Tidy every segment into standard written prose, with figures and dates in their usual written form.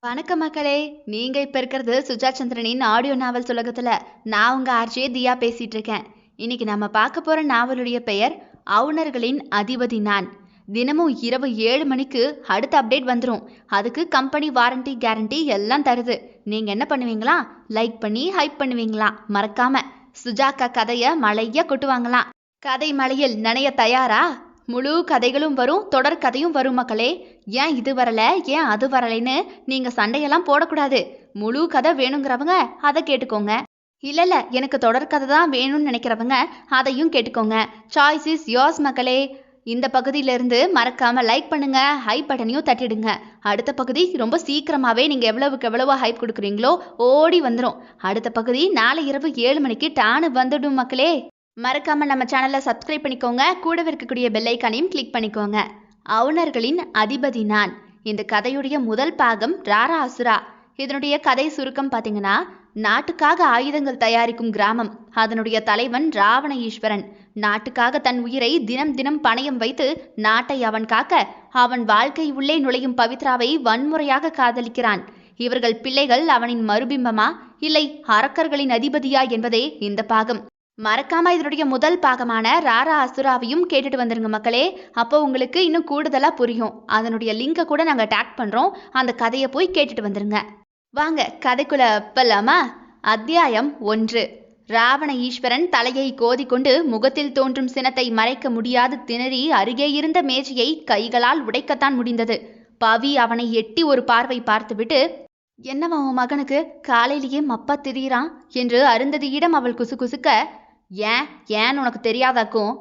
வணக்கம் மக்களே. நீங்க இப்ப இருக்கிறது சுஜா சந்திரனின் ஆடியோ நாவல் உலகத்துல. நான் உங்க ஆர்ஜே தியா பேசிட்டு இருக்கேன். இன்னைக்கு நம்ம பார்க்க போற நாவலுடைய பெயர் அவுணர்களின் அதிபதி நான். தினமும் இரவு 7 மணிக்கு அடுத்த அப்டேட் வந்துடும். அதுக்கு கம்பெனி வாரண்டி கேரண்டி எல்லாம் தருது. நீங்க என்ன பண்ணுவீங்களா? லைக் பண்ணி ஹைப் பண்ணுவீங்களா? மறக்காம சுஜாக்கா கதைய மழைய கொட்டுவாங்களாம். கதை மழையில் நனைய தயாரா? முழு கதைகளும் வரும், தொடர் கதையும் வரும் மக்களே. ஏன் இது வரல, ஏன் அது வரலைன்னு நீங்க சண்டையெல்லாம் போடக்கூடாது. முழு கதை வேணுங்கிறவங்க அதை கேட்டுக்கோங்க. இல்ல எனக்கு தொடர் கதை தான் வேணும்னு நினைக்கிறவங்க அதையும் கேட்டுக்கோங்க. சாய்ஸ் இஸ் யோர்ஸ் மக்களே. இந்த பகுதியிலிருந்து மறக்காம லைக் பண்ணுங்க, ஹைப் பட்டனையும் தட்டிடுங்க. அடுத்த பகுதி ரொம்ப சீக்கிரமாவே நீங்க எவ்வளவுக்கு எவ்வளவு ஹைப் கொடுக்குறீங்களோ ஓடி வந்துடும். அடுத்த பகுதி நாளை இரவு 7 மணிக்கு டானு வந்துடும் மக்களே. மறக்காம நம்ம சேனலை சப்ஸ்கிரைப் பண்ணிக்கோங்க. கூடவே இருக்கக்கூடிய பெல் ஐக்கானையும் கிளிக் பண்ணிக்கோங்க. அவுணர்களின் அதிபதி நான். இந்த கதையுடைய முதல் பாகம் ராரா அசுரா. இதனுடைய கதை சுருக்கம் பார்த்தீங்கன்னா, நாட்டுக்காக ஆயுதங்கள் தயாரிக்கும் கிராமம். அதனுடைய தலைவன் ராவண ஈஸ்வரன் நாட்டுக்காக தன் உயிரை தினம் தினம் பணயம் வைத்து நாட்டை அவன் காக்க அவன் வாழ்க்கை உள்ளே நுழையும் பவித்ராவை வன்முறையாக காதலிக்கிறான். இவர்கள் பிள்ளைகள் அவனின் மறுபிம்பமா இல்லை அரக்கர்களின் அதிபதியா என்பதே இந்த பாகம். மறக்காம இதனுடைய முதல் பாகமான ராரா அசுராவையும் கேட்டுட்டு வந்துருங்க மக்களே. அப்போ உங்களுக்கு இன்னும் கூடுதலா புரியும். அதனுடைய லிங்கை கூட நாங்க டேக் பண்றோம். அந்த கதையை போய் கேட்டுட்டு வந்துருங்க. வாங்க கதைக்குள்ள போலாமா? அத்தியாயம் 1. ராவண ஈஸ்வரன் தலையை கோதிக்கொண்டு முகத்தில் தோன்றும் சினத்தை மறைக்க முடியாது திணறி அருகே இருந்த மேஜையை கைகளால் உடைக்கத்தான் முடிந்தது. பவி அவனை எட்டி ஒரு பார்வை பார்த்துவிட்டு, என்னவா உன் மகனுக்கு காலையிலேயே மப்பா திரியிறான் என்று அருந்ததியிடம் அவள் குசுகுசுக்க, ஏன் உனக்கு தெரியாதாக்கும்?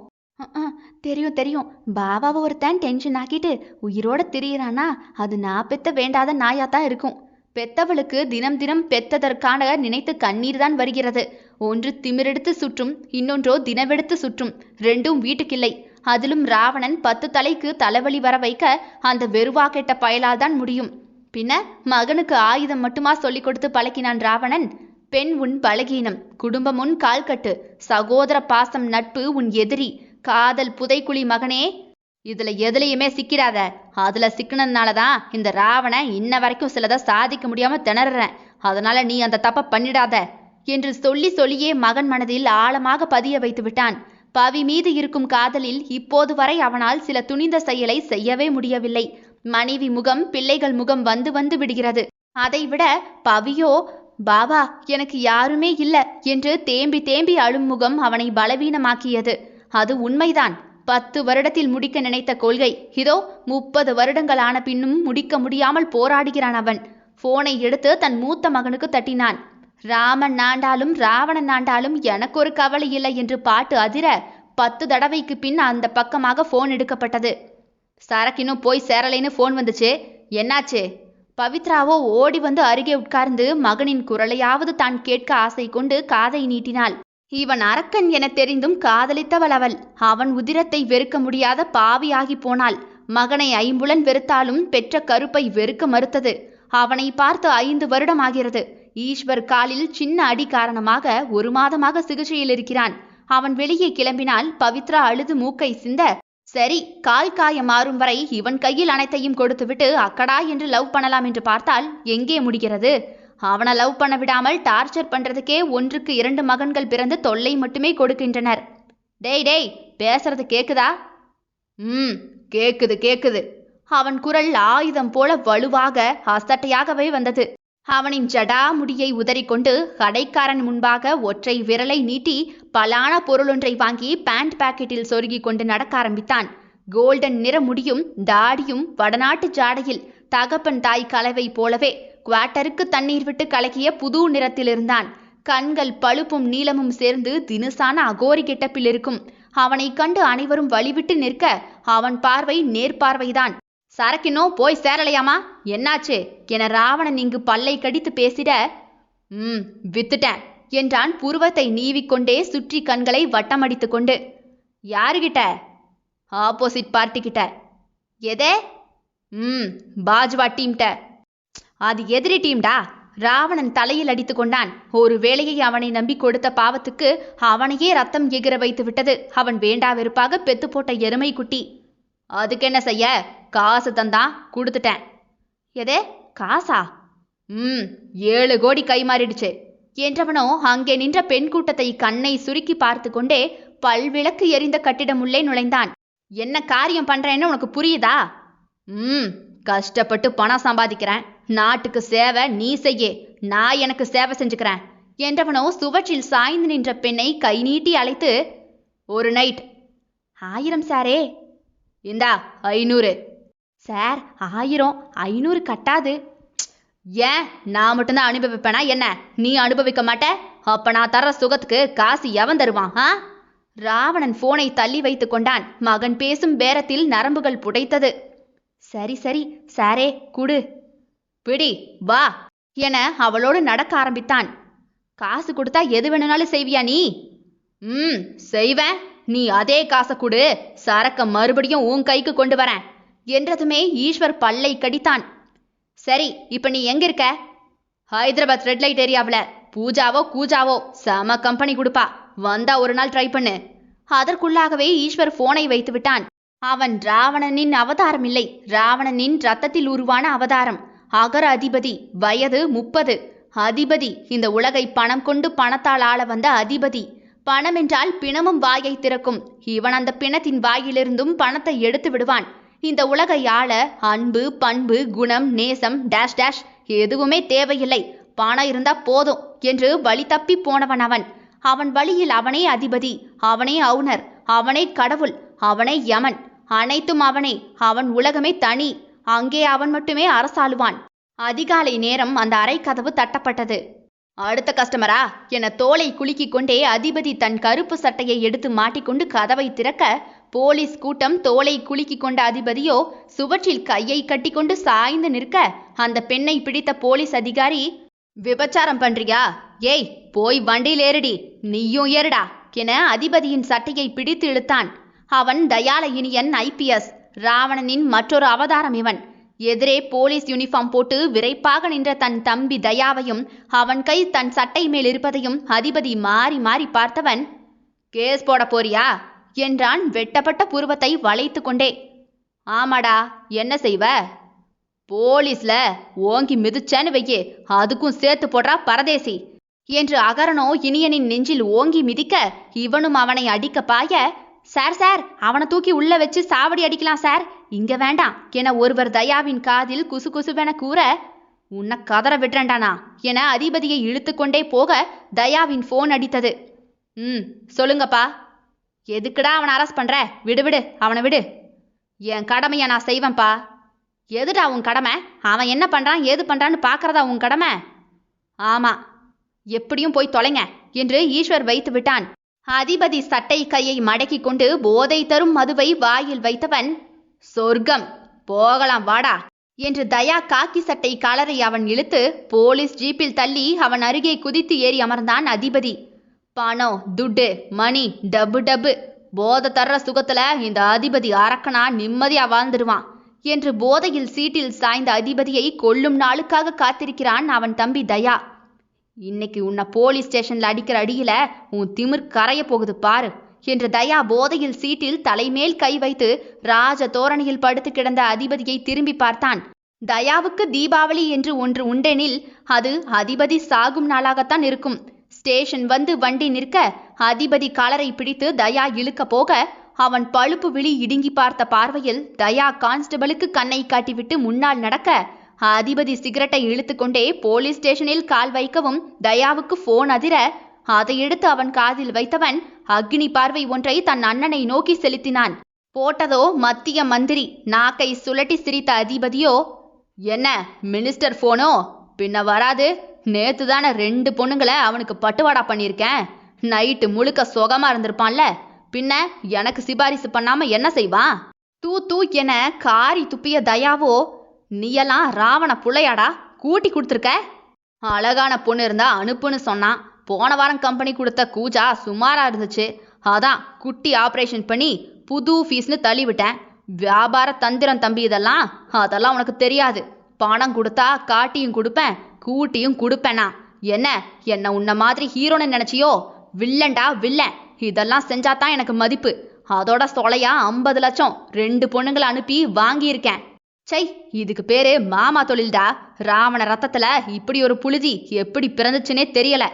தெரியும் தெரியும். பாபாவை ஒருத்தன் டென்ஷன் ஆக்கிட்டு உயிரோட திரியிறானா அது நான் பெத்த வேண்டாத நாயாத்தான் இருக்கும். பெத்தவளுக்கு தினம் தினம் பெத்ததற்கான நினைத்து கண்ணீர் தான் வருகிறது. ஒன்று திமிரெடுத்து சுற்றும், இன்னொன்றோ தினவெடுத்து சுற்றும். ரெண்டும் வீட்டுக்கில்லை. அதிலும் ராவணன் 10 தலைக்கு தலைவலி வர வைக்க அந்த வெறுவா கெட்ட பயலால் தான் முடியும். பின்ன மகனுக்கு ஆயுதம் மட்டுமா சொல்லிக் கொடுத்து பழக்கினான் ராவணன்? பெண் உன் பலகீனம், குடும்பம் உன் கால்கட்டு, சகோதர பாசம் நட்பு உன் எதிரி, காதல் புதைக்குழி மகனே. இதுல எதுலையுமே சிக்கிறாத. அதுல சிக்கினதுனாலதான் இந்த ராவணன் இன்ன வரைக்கும் சிலதை சாதிக்க முடியாம திணறேன். அதனால நீ அந்த தப்ப பண்ணிடாத என்று சொல்லியே மகன் மனதில் ஆழமாக பதிய வைத்து விட்டான். பவி மீது இருக்கும் காதலில் இப்போது வரை அவனால் சில துணிந்த செயலை செய்யவே முடியவில்லை. மனைவி முகம், பிள்ளைகள் முகம் வந்து விடுகிறது. அதைவிட பவியோ, பாபா எனக்கு யாருமே இல்ல என்று தேம்பி அழும் முகம் அவனை பலவீனமாக்கியது. அது உண்மைதான். 10 வருடத்தில் முடிக்க நினைத்த கொள்கை இதோ 30 வருடங்கள் ஆன பின்னும் முடிக்க முடியாமல் போராடுகிறான் அவன். போனை எடுத்து தன் மூத்த மகனுக்கு தட்டினான். ராமன் நாண்டாலும் ராவணன் நாண்டாலும் எனக்கு ஒரு கவலை இல்லை என்று பாட்டு அதிர 10 தடவைக்கு பின் அந்த பக்கமாக போன் எடுக்கப்பட்டது. சரக்கினும் போய் சேரலைன்னு போன் வந்துச்சு. என்னாச்சு? பவித்ராவோ ஓடி வந்து அருகே உட்கார்ந்து மகனின் குரலையாவது தான் கேட்க ஆசை கொண்டு காதை நீட்டினாள். இவன் அரக்கன் என தெரிந்தும் காதலித்தவள் அவள். அவன் உதிரத்தை வெறுக்க முடியாத பாவியாகி போனாள். மகனை ஐம்புலன் வெறுத்தாலும் பெற்ற கருப்பை வெறுக்க மறுத்தது. அவனை பார்த்து 5 வருடம் ஆகிறது. ஈஸ்வர் காலில் சின்ன அடி காரணமாக 1 மாதமாக சிகிச்சையில் இருக்கிறான். அவன் வெளியே கிளம்பினால் பவித்ரா அழுது மூக்கை சிந்த, சரி கால் காயம் மாறும் வரை இவன் கையில் அனைத்தையும் கொடுத்துவிட்டு அக்கடா என்று லவ் பண்ணலாம் என்று பார்த்தால் எங்கே முடிகிறது? அவனை லவ் பண்ண விடாமல் டார்ச்சர் பண்றதுக்கே 1க்கு 2 மகன்கள் பிறந்து தொல்லை மட்டுமே கொடுக்கின்றனர். டேய் பேசுறது கேக்குதா? கேக்குது. அவன் குரல் ஆயுதம் போல வலுவாக அசட்டையாகவே வந்தது. அவனின் ஜடா முடியை உதறிக்கொண்டு கடைக்காரன் முன்பாக ஒற்றை விரலை நீட்டி பலான பொருளொன்றை வாங்கி பேண்ட் பாக்கெட்டில் சொருகி கொண்டு நடக்க ஆரம்பித்தான். கோல்டன் நிற முடியும் தாடியும் வடநாட்டு ஜாடையில் தகப்பன் தாய் கலவை போலவே குவாட்டருக்கு தண்ணீர் விட்டு கலக்கிய புது நிறத்தில் இருந்தான். கண்கள் பழுப்பும் நீளமும் சேர்ந்து தினுசான அகோரி கெட்டப்பில் இருக்கும். அவனை கண்டு அனைவரும் வழிவிட்டு நிற்க அவன் பார்வை நேர்பார்வைதான். சரக்கினோ போய் சேரலையாமா? என்னாச்சு என ராவணன் இங்கு பல்லை கடித்து பேசிட, வித்துட்டேன் என்றான் புருவத்தை நீவிக்கொண்டே சுற்றி கண்களை வட்டமடித்து கொண்டு. யாருகிட்ட? ஆப்போசிட் பார்ட்டி கிட்ட. எதே? பாஜ்வா டீம்ட. அது எதிரி டீம்டா. ராவணன் தலையில் அடித்து கொண்டான். ஒரு வேளையை அவனை நம்பி கொடுத்த பாவத்துக்கு அவனையே ரத்தம் எகிர வைத்து விட்டது. அவன் வேண்டா வெறுப்பாக பெத்து போட்ட எருமை குட்டி. அதுக்கு என்ன செய்ய? காசு தந்தா கொடுத்துட்டேன். எதே காசா? 7 கோடி கை மாறிடுச்சு என்றவனோ அங்கே நின்ற பெண் கூட்டத்தை கண்ணை சுருக்கி பார்த்து கொண்டே பல்விளக்கு எரிந்த கட்டிடம் உள்ளே நுழைந்தான். என்ன காரியம் பண்றேன்னு உனக்கு புரியுதா? கஷ்டப்பட்டு பணம் சம்பாதிக்கிறேன், நாட்டுக்கு சேவை நீ செய்ய, நான் எனக்கு சேவை செஞ்சுக்கிறேன் என்றவனோ சுவற்றில் சாய்ந்து நின்ற பெண்ணை கை நீட்டி அழைத்து, ஒரு நைட் 1000 சாரே. இந்தா 500. சார் 1000 500 கட்டாது. ஏன் நான் மட்டும்தான் அனுபவிப்பேனா என்ன? நீ அனுபவிக்க மாட்ட? அப்ப நான் தர்ற சுகத்துக்கு காசு எவன் தருவான்? ராவணன் போனை தள்ளி வைத்து கொண்டான். மகன் பேசும் பேரத்தில் நரம்புகள் புடைத்தது. சரி சரி சாரே குடு, பிடி வா என அவளோடு நடக்க ஆரம்பித்தான். காசு கொடுத்தா எது வேணும்னாலும் செய்வியா நீ? செய்வேன். நீ அதே காசை கொடு, சரக்க மறுபடியும் உன் கைக்கு கொண்டு வரேன் என்றதுமே ஈஸ்வர் பல்லை கடித்தான். சரி இப்ப நீ எங்க இருக்க? ஹைதராபாத் ரெட் லைட் ஏரியாவில் பூஜாவோ கூஜாவோ செம கம்பெனி கொடுப்பா, வந்தா ஒரு நாள் ட்ரை பண்ணு. அதற்குள்ளாகவே ஈஸ்வர் போனை வைத்து விட்டான். அவன் ராவணனின் அவதாரம் இல்லை, ராவணனின் ரத்தத்தில் உருவான அவதாரம். அகர அதிபதி, வயது 30. அதிபதி, இந்த உலகை பணம் கொண்டு பணத்தால் ஆள வந்த அதிபதி. பணம் என்றால் பிணமும் வாயை திறக்கும். இவன் அந்த பிணத்தின் வாயிலிருந்தும் பணத்தை எடுத்து விடுவான். இந்த உலகை ஆள அன்பு, பண்பு, குணம், நேசம் டேஷ் டேஷ் எதுவுமே தேவையில்லை, பணம் இருந்தா போதும் என்று வழி தப்பி போனவன் அவன். அவன் வழியில் அவனே அதிபதி, அவனே அவுணர், அவனே கடவுள், அவனே யமன், அனைத்தும் அவனே. அவன் உலகமே தனி, அங்கே அவன் மட்டுமே அரசாளுவான். அதிகாலை நேரம் அந்த அறை கதவு தட்டப்பட்டது. அடுத்த கஸ்டமரா என தோலை குலுக்கிக் கொண்டே அதிபதி தன் கருப்பு சட்டையை எடுத்து மாட்டிக்கொண்டு கதவை திறக்க, போலீஸ் கூட்டம் தோலை குலுக்கிக் கொண்ட அதிபதியோ சுவற்றில் கையை கட்டிக்கொண்டு சாய்ந்து நிற்க, அந்த பெண்ணை பிடித்த போலீஸ் அதிகாரி, விபச்சாரம் பண்றியா? ஏய் போய் வண்டியில் ஏறுடி, நீயும் ஏறுடா என அதிபதியின் சட்டையை பிடித்து இழுத்தான். அவன் தயால இனியன் IPS, ராவணனின் மற்றொரு அவதாரம் இவன். எதிரே போலீஸ் யூனிஃபார்ம் போட்டு விரைப்பாக நின்ற தன் தம்பி தயாவையும் அவன் கை தன் சட்டை மேல் இருப்பதையும் அதிபதி மாறி மாறி பார்த்தவன், கேஸ் போட போறியா என்றான் வெட்டப்பட்ட புருவத்தை வளைத்து கொண்டே. ஆமாடா, என்ன செய்வ? போலீஸ்ல ஓங்கி மிதிச்சேன்னு வையே, அதுக்கும் சேர்த்து போடுறா பரதேசி என்று அகரனோ இனியனின் நெஞ்சில் ஓங்கி மிதிக்க, இவனும் அவனை அடிக்க பாய, சார் சார் அவனை தூக்கி உள்ள வச்சு சாவடி அடிக்கலாம் சார், இங்க வேண்டாம் என ஒருவர் தயாவின் காதில் குசு குசுவென கூற, உன்னை கதற விடுறேன்டானா என அதிபதியை இழுத்து கொண்டே போக தயாவின் போன் அடித்தது. சொல்லுங்கப்பா. எதுக்குடா அவனை அரெஸ்ட் பண்ற? விடு விடு, அவனை விடு. என் கடமையை நான் செய்வேன்ப்பா. எதுடா உன் கடமை? அவன் என்ன பண்றான் ஏது பண்றான்னு பாக்குறதா உன் கடமை? ஆமா, எப்படியும் போய் தொலைங்க என்று ஈஸ்வர் வைத்து விட்டான். அதிபதி சட்டை கையை மடக்கி கொண்டு போதை தரும் மதுவை வாயில் வைத்தவன், சொர்க்கம் போகலாம் வாடா என்று தயா காக்கி சட்டை காலரை அவன் இழுத்து போலீஸ் ஜீப்பில் தள்ளி அவன் அருகே குதித்து ஏறி அமர்ந்தான் அதிபதி. பணம், துட்டு, மணி, டப்பு டப்பு, போதை தர்ற சுகத்துல இந்த அதிபதி அரக்கனா நிம்மதியா வாழ்ந்துடுவான் என்று போதையில் சீட்டில் சாய்ந்த அதிபதியை கொல்லும் நாளுக்காக காத்திருக்கிறான் அவன் தம்பி தயா. இன்னைக்கு உன்னை போலீஸ் ஸ்டேஷன்ல அடிக்கிற அடியில உன் திமிர் கரைய போகுது பாரு என்று தயா போதையில் சீட்டில் தலைமேல் கை வைத்து ராஜ தோரணையில் படுத்து கிடந்த அதிபதியை திரும்பி பார்த்தான். தயாவுக்கு தீபாவளி என்று ஒன்று உண்டெனில் அது அதிபதி சாகும் நாளாகத்தான் இருக்கும். ஸ்டேஷன் வந்து வண்டி நிற்க அதிபதி காலரை பிடித்து தயா இழுக்க போக, அவன் பழுப்பு விழி இடுங்கி பார்த்த பார்வையில் தயா கான்ஸ்டபிளுக்கு கண்ணை காட்டிவிட்டு முன்னால் நடக்க, அதிபதி சிகரெட்டை இழுத்து கொண்டே போலீஸ் ஸ்டேஷனில் கால் வைக்கவும் தயாவுக்கு போன் அதிர, அதை எடுத்து அவன் காதில் வைத்தவன் அக்னி பார்வை ஒன்றை தன் அண்ணனை நோக்கி செலுத்தினான். போட்டதோ மத்திய மந்திரி. நாக்கை சுழட்டி சிரித்த அதிபதியோ, என்ன மினிஸ்டர் போனோ? பின்ன வராது, நேத்து தானே 2 பொண்ணுங்களை அவனுக்கு பட்டுவாடா பண்ணியிருக்கேன். நைட்டு முழுக்க சுகமா இருந்திருப்பான்ல, பின்ன எனக்கு சிபாரிசு பண்ணாம என்ன செய்வான்? தூ தூ என காரி துப்பிய தயாவோ, நீயெல்லாம் ராவண புள்ளையாடா, கூட்டி கொடுத்துருக்க. அழகான பொண்ணு இருந்தா அனுப்புன்னு சொன்னான். போன வாரம் கம்பெனி கொடுத்த கூஜா சுமாரா இருந்துச்சு, அதான் குட்டி ஆப்ரேஷன் பண்ணி புது ஃபீஸ்னு தள்ளிவிட்டேன். வியாபார தந்திரம் தம்பி இதெல்லாம், அதெல்லாம் உனக்கு தெரியாது. பணம் கொடுத்தா காட்டியும் கொடுப்பேன், கூட்டியும் கொடுப்பேனா? என்ன உன்ன மாதிரி ஹீரோன்னு நினைச்சியோ? வில்லன்டா வில்லன். இதெல்லாம் செஞ்சாதான் எனக்கு மதிப்பு. அதோட சொலையா 50 லட்சம் 2 பொண்ணுங்களை அனுப்பி வாங்கியிருக்கேன். சை, இதுக்கு பேரு மாமா தொழில்டா. ராவண ரத்தத்துல இப்படி ஒரு புழுதி எப்படி பிறந்துச்சுன்னே தெரியல.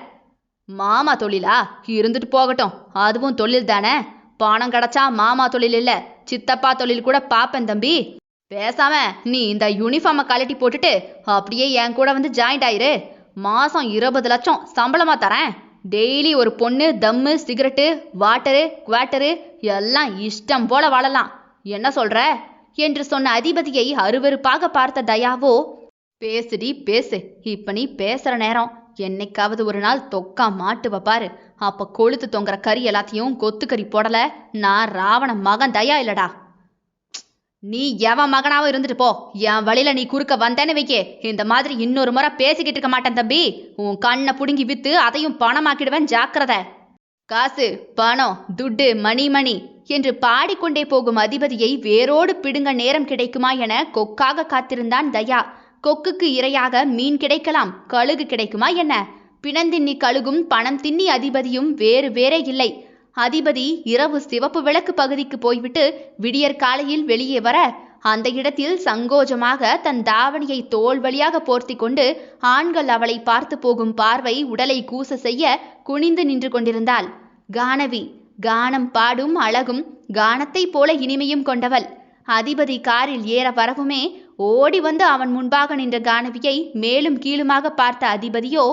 மாமா தொழிலா? இருந்துட்டு போகட்டும், அதுவும் தொழில் தானே. பணம் கிடைச்சா மாமா தொழில் இல்ல சித்தப்பா தொழில் கூட பாப்பேன் தம்பி. பேசாம நீ இந்த யூனிஃபார்மை கழட்டி போட்டுட்டு அப்படியே என் கூட வந்து ஜாயிண்ட் ஆயிரு. மாசம் 20 லட்சம் சம்பளமா தரேன். டெய்லி ஒரு பொண்ணு, தம்மு, சிகரெட்டு, வாட்டரு, குவாட்டரு எல்லாம் இஷ்டம் போல வாழலாம். என்ன சொல்ற என்று சொன்ன அதிபதியை அருவருப்பாக பார்த்த தயாவோ, பேசுடி பேசு, இப்ப நீ பேசுற நேரம். என்னைக்காவது ஒரு நாள் தொக்கா மாட்டுவ பாரு. அப்ப கொளுத்து தொங்குற கறி எல்லாத்தையும் கொத்துக்கறி போடல. நான் ராவண மகன் தயா இல்லடா. நீ எவன் மகனாவும் இருந்துட்டு போ. என் வழியில நீ குறுக்க வந்தேன்னு வைக்கே, இந்த மாதிரி இன்னொரு முறை பேசிக்கிட்டு இருக்க மாட்டேன் தம்பி. உன் கண்ணை புடுங்கி வித்து அதையும் பணமாக்கிடுவேன், ஜாக்கிரதை. காசு, பணம், துட்டு, மணி என்று பாடிக்கொண்டே போகும் அதிபதியை வேரோடு பிடுங்க நேரம் கிடைக்குமா என கொக்காக காத்திருந்தான் தயா. கொக்குக்கு இரையாக மீன் கிடைக்கலாம், கழுகு கிடைக்குமா என்ன? பிணந்தின்னி கழுகும் பணம் தின்னி அதிபதியும் வேறு வேறே இல்லை. அதிபதி இரவு சிவப்பு விளக்கு பகுதிக்கு போய்விட்டு விடியற் காலையில் வெளியே வர, அந்த இடத்தில் சங்கோஜமாக தன் தாவணியை தோள் வழியாக போர்த்தி கொண்டு ஆண்கள் அவளை பார்த்து போகும் பார்வை உடலை கூச செய்ய குனிந்து நின்று கொண்டிருந்தாள் கானவி. கானம் பாடும் அழகும் கானத்தை போல இனிமையும் கொண்டவள். அதிபதி காரில் ஏற வரவுமே ஓடி வந்து அவன் முன்பாக நின்ற கானவியை மேலும் கீழுமாக பார்த்த அதிபதியோ,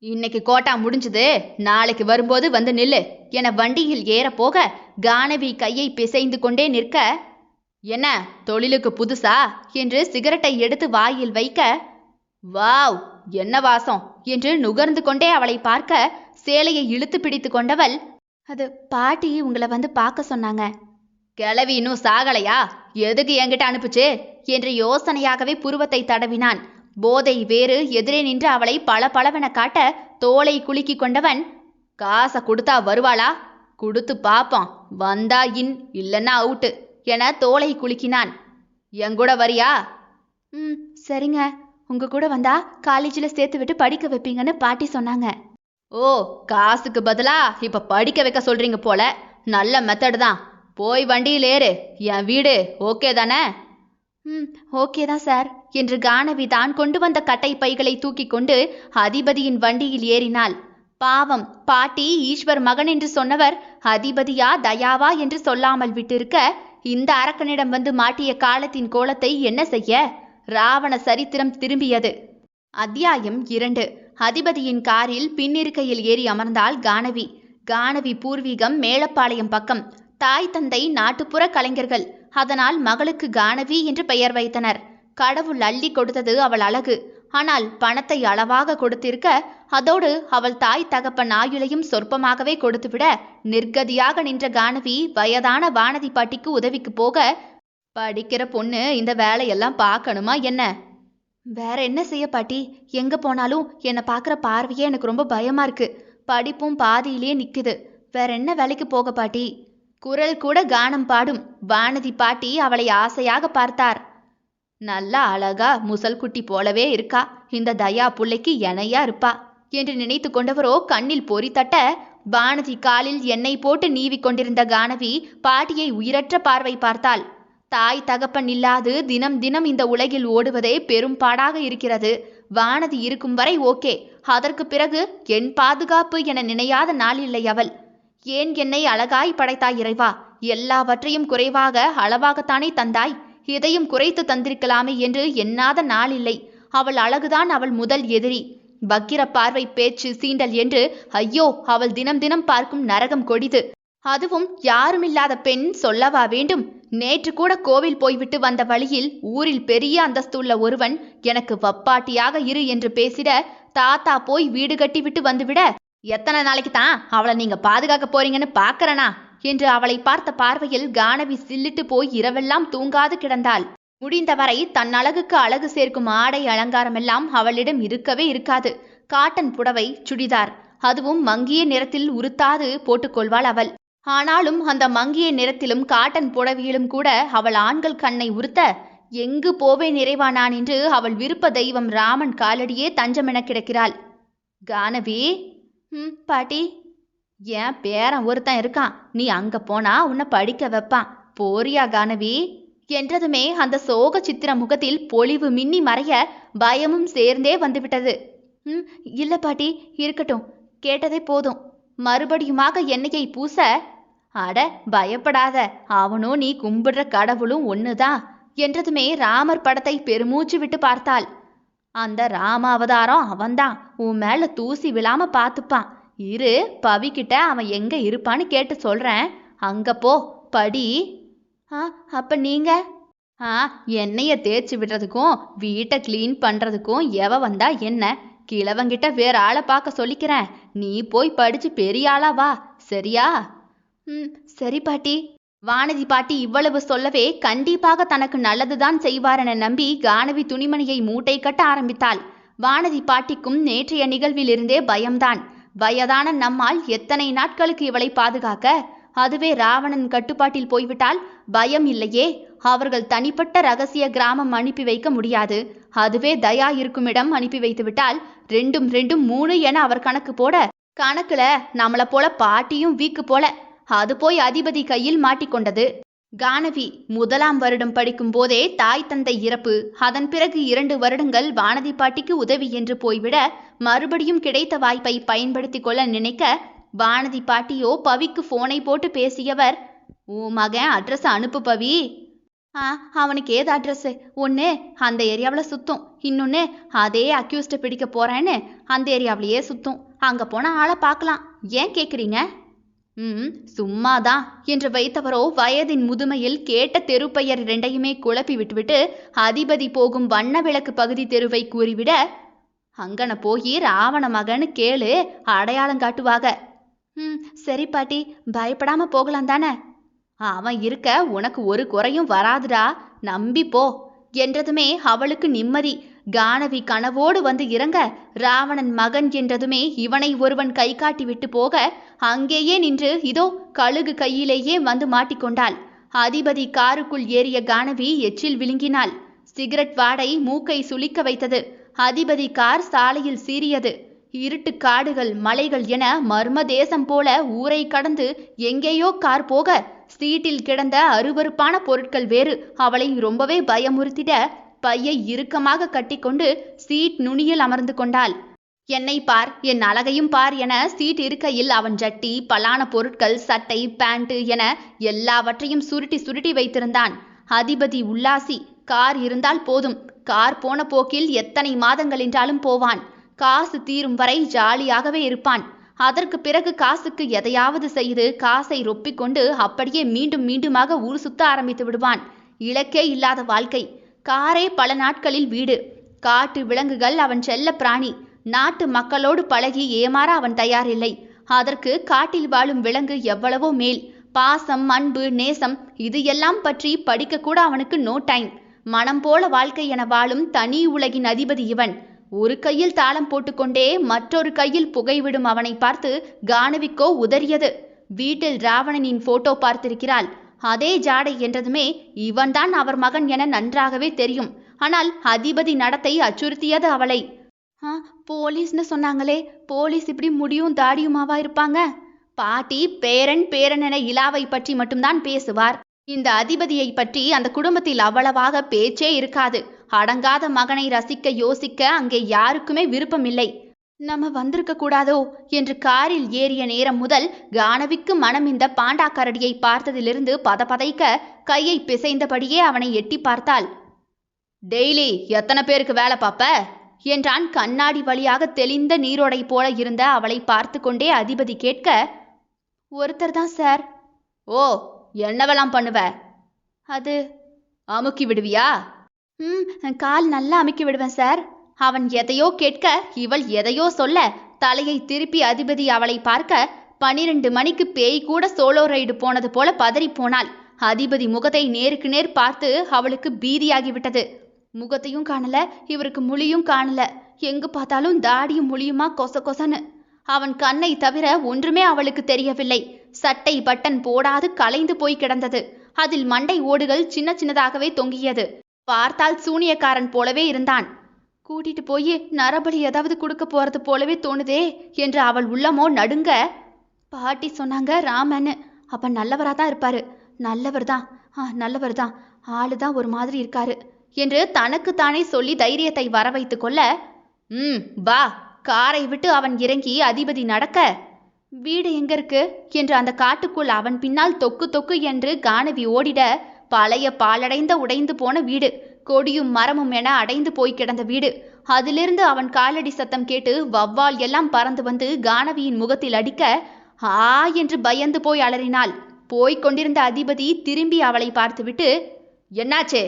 இன்னைக்கு கோட்டா முடிஞ்சது, நாளைக்கு வரும்போது வந்து நில்லு என வண்டியில் ஏற போக கானவி கையை பிசைந்து கொண்டே நிற்க, என்ன தொழிலுக்கு புதுசா என்று சிகரெட்டை எடுத்து வாயில் வைக்க, வாவ் என்ன வாசம் என்று நுகர்ந்து கொண்டே அவளை பார்க்க சேலையை இழுத்து பிடித்து கொண்டவள், அது பாட்டி உங்களை வந்து பார்க்க சொன்னாங்க. கிளவி இன்னும் சாகலையா? எதுக்கு என்கிட்ட அனுப்புச்சு என்று யோசனையாகவே புருவத்தை தடவினான். போதை வேறு எதிரே நின்று அவளை பளபளவென காட்ட தோளை குலுக்கி கொண்டவன், காசை கொடுத்தா வருவாளா? கொடுத்து பாப்போம், வந்தா இன், இல்லைன்னா அவுட்டு என தோளை குலுக்கினான். எங்கூட வரியா? சரிங்க, உங்க கூட வந்தா காலேஜில் சேர்த்து விட்டு படிக்க வைப்பீங்கன்னு பாட்டி சொன்னாங்க. ஓ, காசுக்கு பதிலா இப்ப படிக்க வைக்க சொல்றீங்க போல. நல்ல மெத்தடு தான். போய் வண்டியில் ஏறு. என் வீடு ஓகே தானே? ஓகே தான் சார் என்று கானவி தான் கொண்டு வந்த கட்டை பைகளை தூக்கி கொண்டு அதிபதியின் வண்டியில் ஏறினாள். பாவம், பாட்டி ஈஸ்வர் மகன் என்று சொன்னவர் அதிபதியா தயாவா என்று சொல்லாமல் விட்டிருக்க, இந்த அரக்கனிடம் வந்து மாட்டிய காலத்தின் கோலத்தை என்ன செய்ய? ராவண சரித்திரம் திரும்பியது. அத்தியாயம் 2. அதிபதியின் காரில் பின்னிருக்கையில் ஏறி அமர்ந்தாள் கானவி. கானவி பூர்வீகம் மேலப்பாளையம் பக்கம். தாய் தந்தை நாட்டுப்புற கலைஞர்கள். அதனால் மகளுக்கு கானவி என்று பெயர் வைத்தனர். கடவுள் அள்ளி கொடுத்தது அவள் அழகு. ஆனால் பணத்தை அளவாக கொடுத்திருக்க, அதோடு அவள் தாய் தகப்பன் ஆயுளையும் சொற்பமாகவே கொடுத்துவிட நிர்கதியாக நின்ற கானவி வயதான வானதி பாட்டிக்கு உதவிக்கு போக, படிக்கிற பொண்ணு இந்த வேலையெல்லாம் பார்க்கணுமா என்ன? வேற என்ன செய்ய பாட்டி? எங்க போனாலும் என்னை பார்க்குற பார்வையே எனக்கு ரொம்ப பயமா இருக்கு. படிப்பும் பாதியிலேயே நிக்குது. வேற என்ன வேலைக்கு போக பாட்டி? குரல் கூட கானம் பாடும் வானதி பாட்டி அவளை ஆசையாக பார்த்தார். நல்லா அழகா முசல் குட்டி போலவே இருக்கா, இந்த தயா புள்ளைக்கு எனையா இருப்பா என்று நினைத்து கொண்டவரோ கண்ணில் பொறி தட்ட, வானதி காலில் எண்ணெய் போட்டு நீவி கொண்டிருந்த கானவி பாட்டியை உயிரற்ற பார்வை பார்த்தாள். தாய் தகப்பன் இல்லாது தினம் தினம் இந்த உலகில் ஓடுவதே பெரும் பாடாக இருக்கிறது. வானதி இருக்கும் வரை ஓகே, அதற்கு பிறகு என் பாதுகாப்பு என நினையாத நாள் இல்லை அவள். ஏன் என்னை அழகாய் படைத்தாய் இறைவா? எல்லாவற்றையும் குறைவாக அளவாகத்தானே தந்தாய். இதையும் குறைத்து தந்திருக்கலாமே என்று எண்ணாத நாள் இல்லை. அவள் அழகுதான் அவள் முதல் எதிரி. பக்கிர பார்வை, பேச்சு, சீண்டல் என்று ஐயோ, அவள் தினம் தினம் பார்க்கும் நரகம் கொடிது. அதுவும் யாருமில்லாத பெண் சொல்லவா வேண்டும்? நேற்று கூட கோவில் போய்விட்டு வந்த வழியில் ஊரில் பெரிய அந்தஸ்துள்ள ஒருவன் எனக்கு வப்பாட்டியாக இரு என்று பேசிட, தாத்தா போய் வீடு கட்டிவிட்டு வந்துவிட, எத்தனை நாளைக்கு தான் அவளை நீங்க பாதுகாக்க போறீங்கன்னு பாக்கறனா என்று அவளை பார்த்த பார்வையில் கானவி சில்லிட்டு போய் இரவெல்லாம் தூங்காது கிடந்தாள். முடிந்தவரை தன் அழகுக்கு அழகு சேர்க்கும் ஆடை அலங்காரமெல்லாம் அவளிடம் இருக்கவே இருக்காது. காட்டன் புடவை, சுடிதார், அதுவும் மங்கிய நிறத்தில் உறுத்தாது போட்டுக்கொள்வாள் அவள். ஆனாலும் அந்த மங்கிய நிறத்திலும் காட்டன் புடவையிலும் கூட அவள் ஆண்கள் கண்ணை உறுத்த, எங்கு போவேன் நிறைவா நான் என்று அவள் விருப்ப தெய்வம் ராமன் காலடியே தஞ்சமென கிடக்கிறாள். கானவி. பாட்டி. என் பேரன் ஒருத்தன் இருக்கான், நீ அங்க போனா உன்னை படிக்க வைப்பான். போறியா கானவி என்றதுமே அந்த சோக சித்திர முகத்தில் பொலிவு மின்னி மறைய பயமும் சேர்ந்தே வந்துவிட்டது. இல்ல பாட்டி, இருக்கட்டும், கேட்டதே போதும். மறுபடியுமாக எண்ணெயை பூச, அட பயப்படாத, அவனும் நீ கும்பிடுற கடவுளும் ஒண்ணுதான் என்றதுமே ராமர் படத்தை பெருமூச்சு விட்டு பார்த்தாள். அந்த ராம அவதாரம் அவன்தான், உன் மேல தூசி விழாம பாத்துப்பான். இரு, பவிக்கிட்ட அவன் எங்க இருப்பான்னு கேட்டு சொல்றேன். அங்க போ, படி. அப்ப நீங்க? எண்ணெய தேய்ச்சி விடுறதுக்கும் வீட்டை கிளீன் பண்றதுக்கும் எவ வந்தா என்ன? கிழவங்கிட்ட வேற ஆளை பார்க்க சொல்லிக்கிறேன். நீ போய் படிச்சு பெரிய ஆளா வா, சரியா? சரி பாட்டி. வானதி பாட்டி இவ்வளவு சொல்லவே கண்டிப்பாக தனக்கு நல்லதுதான் செய்வாரென நம்பி கானவி துணிமணியை மூட்டை கட்ட ஆரம்பித்தாள். வானதி பாட்டிக்கும் நேற்றைய நிகழ்விலிருந்தே பயம்தான். வயதான நம்மால் எத்தனை நாட்களுக்கு இவளை பாதுகாக்க? அதுவே ராவணன் கட்டுப்பாட்டில் போய்விட்டால் பயம் இல்லையே. அவர்கள் தனிப்பட்ட ரகசிய கிராமம் அனுப்பி வைக்க முடியாது. அதுவே தயா இருக்குமிடம் அனுப்பி வைத்து விட்டால் 2 2 3 என அவர் கணக்கு போட, கணக்குல நம்மள போல பாட்டியும் வீக்கு போல. அது போய் அதிபதி கையில் மாட்டிக்கொண்டது. கானவி 1ஆம் வருடம் படிக்கும் போதே தாய் தந்தை இறப்பு. அதன் பிறகு 2 வருடங்கள் வானதி பாட்டிக்கு உதவி என்று போய்விட, மறுபடியும் கிடைத்த வாய்ப்பை பயன்படுத்தி கொள்ள நினைக்க, வானதி பாட்டியோ பவிக்கு போனை போட்டு பேசியவர், உன் மகன் அட்ரஸ் அனுப்பு பவி. அவனுக்கு ஏது அட்ரஸ்? ஒன்று அந்த ஏரியாவில் சுத்தும், இன்னொன்று அதே அக்யூஸ்ட பிடிக்க போறேன்னு அந்த ஏரியாவிலேயே சுத்தும். அங்கே போனால் ஆளை பார்க்கலாம். ஏன் கேட்குறீங்க? சும்மாதான் என்று வைத்தவரோ வயதின் முதுமையில் கேட்ட தெரு பெயர் 2யுமே குழப்பி விட்டுவிட்டு அதிபதி போகும் வண்ண விளக்கு பகுதி தெருவை கூறிவிட, அங்கன போய் ராவண மகன்னு கேளு, அடையாளம் காட்டுவாக. சரி பாட்டி, பயப்படாம போகலாம் தானே? அவன் இருக்க உனக்கு ஒரு குறையும் வராதுடா, நம்பி போ என்றதுமே அவளுக்கு நிம்மதி. கானவி கனவோடு வந்து இறங்க, ராவணன் மகன் என்றதுமே இவனை ஒருவன் கை காட்டி விட்டு போக, அங்கேயே நின்று இதோ கழுகு கையிலேயே வந்து மாட்டிக்கொண்டாள். அதிபதி காருக்குள் ஏறிய கானவி எச்சில் விழுங்கினாள். சிகரெட் வாடை மூக்கை சுளிக்க வைத்தது. அதிபதி கார் சாலையில் சீறியது. இருட்டு காடுகள் மலைகள் என மர்ம தேசம் போல ஊரை கடந்து எங்கேயோ கார் போக, சீட்டில் கிடந்த அருவருப்பான பொருட்கள் வேறு அவளை ரொம்பவே பயமுறுத்திட, பையை இறுக்கமாக கட்டிக்கொண்டு சீட் நுனியில் அமர்ந்து கொண்டாள். என்னை பார், என் அழகையும் பார் என சீட் இருக்கையில் அவன் ஜட்டி, பலான பொருட்கள், சட்டை, பேண்ட் என எல்லாவற்றையும் சுருட்டி சுருட்டி வைத்திருந்தான். அதிபதி உல்லாசி. கார் இருந்தால் போதும். கார் போன போக்கில் எத்தனை மாதங்கள் என்றாலும் போவான். காசு தீரும் வரை ஜாலியாகவே இருப்பான். அதற்கு பிறகு காசுக்கு எதையாவது செய்து காசை ரொப்பிக்கொண்டு அப்படியே மீண்டும் மீண்டுமாக ஊர் சுத்த ஆரம்பித்து விடுவான். இலக்கே இல்லாத வாழ்க்கை. காரே பல நாட்களில் வீடு. காட்டு விலங்குகள் அவன் செல்ல பிராணி. நாட்டு மக்களோடு பழகி ஏமாற அவன் தயாரில்லை. அதற்கு காட்டில் வாழும் விலங்கு எவ்வளவோ மேல். பாசம், அன்பு, நேசம் இது எல்லாம் பற்றி படிக்க கூட அவனுக்கு நோ டைம். மனம் போல வாழ்க்கை என வாழும் தனி உலகின் அதிபதி இவன். ஒரு கையில் தாளம் போட்டுக்கொண்டே மற்றொரு கையில் புகைவிடும் அவனை பார்த்து கானவிக்கோ உதறியது. வீட்டில் ராவணனின் போட்டோ பார்த்திருக்கிறாள். அதே ஜாடை என்றதுமே இவன்தான் அவர் மகன் என நன்றாகவே தெரியும். ஆனால் அதிபதி நடத்தை அச்சுறுத்தியது அவளை. போலீஸ்னு சொன்னாங்களே, போலீஸ் இப்படி முடியும் தாடியுமாவா இருப்பாங்க? பாட்டி பேரன் பேரன் என இலாவை பற்றி மட்டும்தான் பேசுவார். இந்த அதிபதியை பற்றி அந்த குடும்பத்தில் அவ்வளவாக பேச்சே இருக்காது. அடங்காத மகனை ரசிக்க யோசிக்க அங்கே யாருக்குமே விருப்பமில்லை. நம்ம வந்திருக்க கூடாதோ என்று காரில் ஏறிய நேரம் முதல் கானவிக்கு மனம் இந்த பாண்டா கரடியை பார்த்ததிலிருந்து பதபதைக்க கையை பிசைந்தபடியே அவனை எட்டி பார்த்தாள். டெய்லி எத்தனை பேருக்கு வேலை பாப்ப என்றான். கண்ணாடி வழியாக தெளிந்த நீரோடை போல இருந்த அவளை பார்த்து கொண்டே அதிபதி கேட்க, ஒருத்தர் தான் சார். ஓ, என்னவெல்லாம் பண்ணுவ? அது அமுக்கி விடுவியா? கால் நல்லா அமுக்கி விடுவேன் சார். அவன் எதையோ கேட்க இவள் எதையோ சொல்ல தலையை திருப்பி அதிபதி அவளை பார்க்க 12 மணிக்கு பேய் கூட சோலோ ரைடு போனது போல பதறி போனாள். அதிபதி முகத்தை நேருக்கு நேர் பார்த்து அவளுக்கு பீதியாகிவிட்டது. முகத்தையும் காணல, இவருக்கு முழியும் காணல. எங்கு பார்த்தாலும் தாடியும் முழியுமா கொச கொசன்னு. அவன் கண்ணை தவிர ஒன்றுமே அவளுக்கு தெரியவில்லை. சட்டை பட்டன் போடாது கலைந்து போய் கிடந்தது. அதில் மண்டை ஓடுகள் சின்ன சின்னதாகவே தொங்கியது. பார்த்தால் சூனியக்காரன் போலவே இருந்தான். கூட்டிட்டு போய் நரபலி ஏதாவது கொடுக்க போறது போலவே தோணுதே என்று அவள் உள்ளமோ நடுங்க. பாட்டி சொன்னாங்க ராமன்னு. அப்ப நல்லவரா தான் இருப்பாரு. நல்லவர் தான், நல்லவர் தான். ஆளுதான் ஒரு மாதிரி இருக்காரு என்று தனக்குத்தானே சொல்லி தைரியத்தை வர வைத்து கொள்ள, வா. காரை விட்டு அவன் இறங்கி அதிபதி நடக்க, வீடு எங்க இருக்கு என்று அந்த காட்டுக்குள் அவன் பின்னால் தொக்கு தொக்கு என்று கானவி ஓடிட, பழைய பாலடைந்த உடைந்து போன வீடு, கொடியும் மரமும் என அடைந்து போய் கிடந்த வீடு. அதிலிருந்து அவன் காலடி சத்தம் கேட்டு வவ்வால் எல்லாம் பறந்து வந்து கானவியின் முகத்தில் அடிக்க, ஆ என்று பயந்து போய் அலறினாள். போய்க் கொண்டிருந்த அதிபதி திரும்பி அவளை பார்த்துவிட்டு, என்னாச்சே?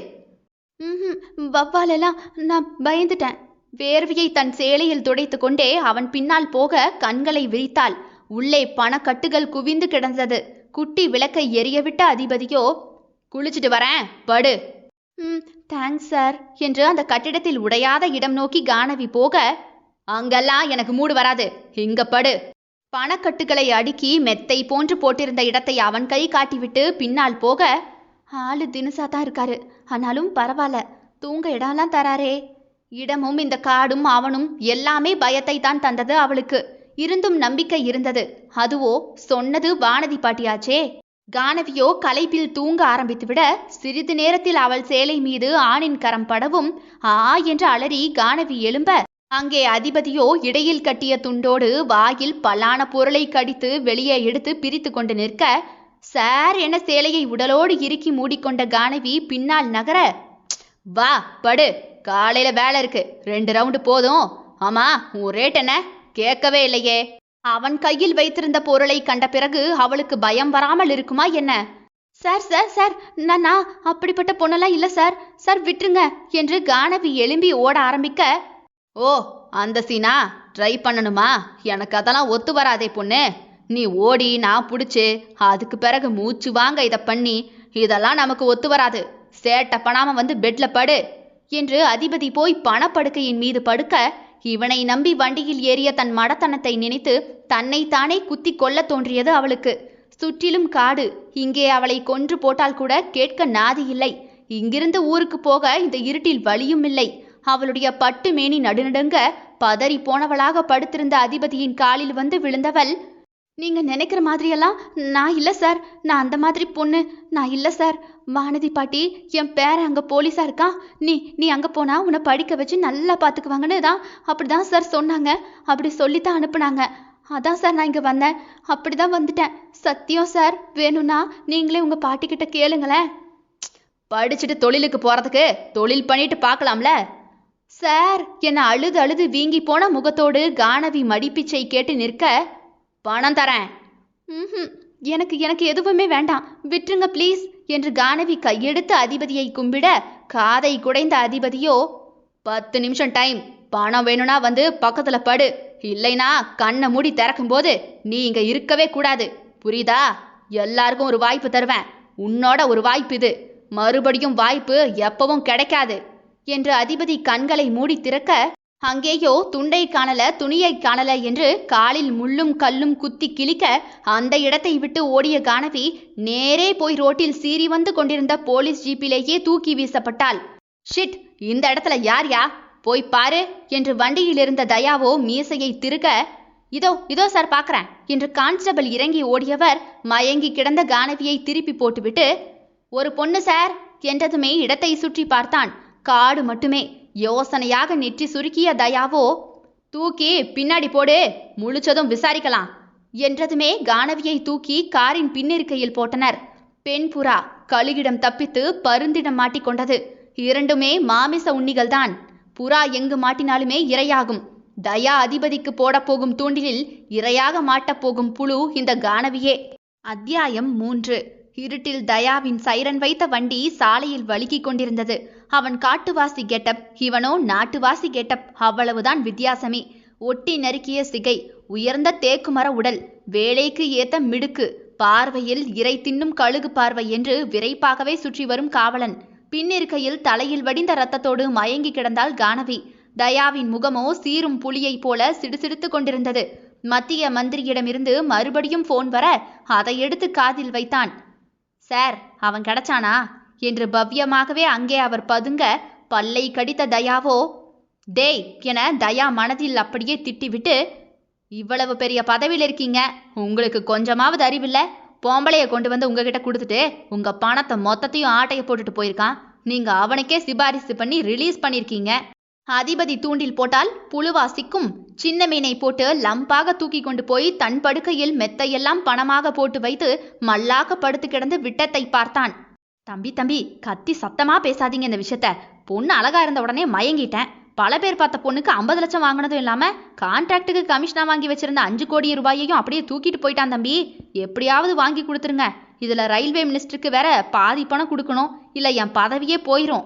வவ்வாலெல்லாம் நான் பயந்துட்டேன். வேர்வையை தன் சேலையில் துடைத்து கொண்டே அவன் பின்னால் போக கண்களை விரித்தாள். உள்ளே பணக்கட்டுகள் குவிந்து கிடந்தது. குட்டி விளக்கை எரியவிட்ட அதிபதியோ, குளிச்சுட்டு வரேன், படு. தேங்க்ஸ் சார் என்று அந்த கட்டிடத்தில் உடையாத இடம் நோக்கி கானவி போக, அங்கெல்லாம் எனக்கு மூடு வராது, இங்க படு. பணக்கட்டுகளை அடுக்கி மெத்தை போன்று போட்டிருந்த இடத்தை அவன் கை காட்டிவிட்டு பின்னால் போக, ஆளு தினுசா தான் இருக்காரு, ஆனாலும் பரவாயில்ல, தூங்க இடம்லாம் தராரே. இடமும் இந்த காடும் அவனும் எல்லாமே பயத்தை தான் தந்தது அவளுக்கு. இருந்தும் நம்பிக்கை இருந்தது. அதுவோ சொன்னது வானதி பாட்டியாச்சே. கானவியோ களைப்பில் தூங்க ஆரம்பித்துவிட, சிறிது நேரத்தில் அவள் சேலை மீது ஆணின் கரம் படவும் ஆ என்று அலறி கானவி எழும்ப, அங்கே அதிபதியோ இடையில் கட்டிய துண்டோடு வாயில் பலான பொருளை கடித்து வெளியே எடுத்து பிரித்து கொண்டு நிற்க, சார் என சேலையை உடலோடு இறுக்கி மூடிக்கொண்ட கானவி பின்னால் நகர, வா படு, காலையில வேலை இருக்கு, 2 ரவுண்டு போதும். ஆமா, உன் ரேட் என்ன? கேட்கவே இல்லையே. அவன் கையில் வைத்திருந்த பொருளை கண்ட பிறகு அவளுக்கு பயம் வராமல் இருக்குமா என்ன? சார் சார் சார், நான் அப்படிப்பட்ட பொண்ணெல்லாம் இல்லை சார், சார் விட்டுருங்க என்று கானவி எழும்பி ஓட ஆரம்பிக்க, ஓ அந்த சீனா ட்ரை பண்ணணுமா? எனக்கு அதெல்லாம் ஒத்து வராதே பொண்ணு. நீ ஓடி நான் பிடிச்சு அதுக்கு பிறகு மூச்சு வாங்க இதை பண்ணி, இதெல்லாம் நமக்கு ஒத்து வராது. சேட்டை பண்ணாம வந்து பெட்ல படு என்று அதிபதி போய் பணப்படுக்கையின் மீது படுக்க, இவனை நம்பி வண்டியில் ஏறிய தன் மடத்தனத்தை நினைத்து தன்னைத்தானே குத்தி கொல்ல தோன்றியது அவளுக்கு. சுற்றிலும் காடு. இங்கே அவளை கொன்று போட்டால் கூட கேட்க நாதி இல்லை. இங்கிருந்து ஊருக்கு போக இந்த இருட்டில் வழியும் இல்லை. அவளுடைய பட்டு மேனி நடுநடுங்க பதறி போனவளாக படுத்திருந்த அதிபதியின் காலில் வந்து விழுந்தவள், நீங்க நினைக்கிற மாதிரியெல்லாம் நான் இல்லை சார், நான் அந்த மாதிரி பொண்ணு நான் இல்லை சார். வானதி பாட்டி, என் பேரன் அங்கே போலீஸாக இருக்கான், நீ அங்கே போனா உன்னை படிக்க வச்சு நல்லா பார்த்துக்குவாங்கன்னு தான் அப்படிதான் சார் சொன்னாங்க. அப்படி சொல்லித்தான் அனுப்புனாங்க. அதான் சார் நான் இங்கே வந்தேன், அப்படிதான் வந்துட்டேன். சத்தியம் சார், வேணும்னா நீங்களே உங்கள் பாட்டிக்கிட்ட கேளுங்களேன். படிச்சுட்டு தொழிலுக்கு போகிறதுக்கு தொழில் பண்ணிட்டு பார்க்கலாம்ல சார் என அழுது அழுது வீங்கி போன முகத்தோடு கானவி மடிப்பிச்சை கேட்டு நிற்க, பணம் தரேன். எனக்கு எதுவுமே வேண்டாம், விட்டுருங்க ப்ளீஸ் என்று கானவி கையெடுத்து அதிபதியை கும்பிட, காதை குடைந்த அதிபதியோ, 10 நிமிஷம் டைம், பணம் வேணும்னா வந்து பக்கத்துல படு, இல்லைனா கண்ணை மூடி திறக்கும் போது நீ இங்க இருக்கவே கூடாது, புரியுதா? எல்லாருக்கும் ஒரு வாய்ப்பு தருவேன், உன்னோட ஒரு வாய்ப்பு இது, மறுபடியும் வாய்ப்பு எப்பவும் கிடைக்காது என்று அதிபதி கண்களை மூடி திறக்க, அங்கேயோ துண்டை காணல துணியை காணல என்று காலில் முள்ளும் கல்லும் குத்தி கிழிக்க, அந்த இடத்தை விட்டு ஓடிய கானவி நேரே போய் ரோட்டில் சீறி வந்து கொண்டிருந்த போலீஸ் ஜீப்பிலேயே தூக்கி வீசப்பட்டாள். ஷிட், இந்த இடத்துல யார்யா? போய் பாரு என்று வண்டியில் இருந்த தயாவோ மீசையை திருக, இதோ சார் பார்க்கறேன் என்று கான்ஸ்டபிள் இறங்கி ஓடியவர் மயங்கி கிடந்த கானவியை திருப்பி போட்டுவிட்டு, ஒரு பொண்ணு சார் என்றதுமே இடத்தை சுற்றி பார்த்தான். காடு மட்டுமே. யோசனையாக நெற்றி சுருக்கிய தயாவோ, தூக்கி பின்னாடி போடு, முழிச்சதும் விசாரிக்கலாம் என்றதுமே கானவியை தூக்கி காரின் பின்னிருக்கையில் போட்டனர். பெண் புறா கழுகிடம் தப்பித்து பருந்திடம் மாட்டிக்கொண்டது. இரண்டுமே மாமிச உண்ணிகள்தான். புறா எங்கு மாட்டினாலுமே இரையாகும். தயா அதிபதிக்கு போடப்போகும் தூண்டிலில் இரையாக மாட்டப்போகும் புழு இந்த கானவியே. அத்தியாயம் 3. இருட்டில் தயாவின் சைரன் வைத்த வண்டி சாலையில் வழுக்கிக் கொண்டிருந்தது. அவன் காட்டுவாசி கெட்டப், இவனோ நாட்டுவாசி கெட்டப், அவ்வளவுதான் வித்தியாசமே. ஒட்டி நறுக்கிய சிகை, உயர்ந்த தேக்குமர உடல், வேலைக்கு ஏத்த மிடுக்கு, பார்வையில் இறை தின்னும் கழுகு பார்வை என்று விரைப்பாகவே சுற்றி வரும் காவலன். பின்னிருக்கையில் தலையில் வடிந்த இரத்தத்தோடு மயங்கி கிடந்தாள் கானவி. தயாவின் முகமோ சீரும் புலியைப் போல சிடுசிடுத்து கொண்டிருந்தது. மத்திய மந்திரியிடமிருந்து மறுபடியும் போன் வர அதை எடுத்து காதில் வைத்தான். சார், அவன் கிடைச்சானா என்று பவ்யமாகவே அங்கே அவர் பதுங்க, பல்லை கடித்த தயாவோ, டேய் என தயா மனதில் அப்படியே திட்டிவிட்டு, இவ்வளவு பெரிய பதவியில் இருக்கீங்க, உங்களுக்கு கொஞ்சமாவது அறிவில்ல? பொம்பளைய கொண்டு வந்து உங்ககிட்ட கொடுத்துட்டு உங்க பணத்தை மொத்தத்தையும் ஆட்டைய போட்டுட்டு போயிருக்கான். நீங்க அவனுக்கே சிபாரிசு பண்ணி ரிலீஸ் பண்ணிருக்கீங்க. அதிபதி தூண்டில் போட்டால் புழுவா சிக்கும். சின்ன மீனை போட்டு லம்பாக தூக்கி கொண்டு போய் தன் படுக்கையில் மெத்தையெல்லாம் பணமாக போட்டு வைத்து மல்லாக படுத்து கிடந்து விட்டத்தை பார்த்தான். தம்பி தம்பி, கத்தி சத்தமா பேசாதீங்க இந்த விஷயத்த. பொண்ணு அழகா இருந்த உடனே மயங்கிட்டேன். பல பேர் பார்த்த பொண்ணுக்கு 50 லட்சம் வாங்கினதும் இல்லாம கான்ட்ராக்டுக்கு கமிஷனா வாங்கி வச்சிருந்த 5 கோடி ரூபாயையும் அப்படியே தூக்கிட்டு போயிட்டான் தம்பி. எப்படியாவது வாங்கி கொடுத்துருங்க. இதுல ரயில்வே மினிஸ்டருக்கு வேற பாதி பணம் கொடுக்கணும், இல்ல என் பதவியே போயிரும்.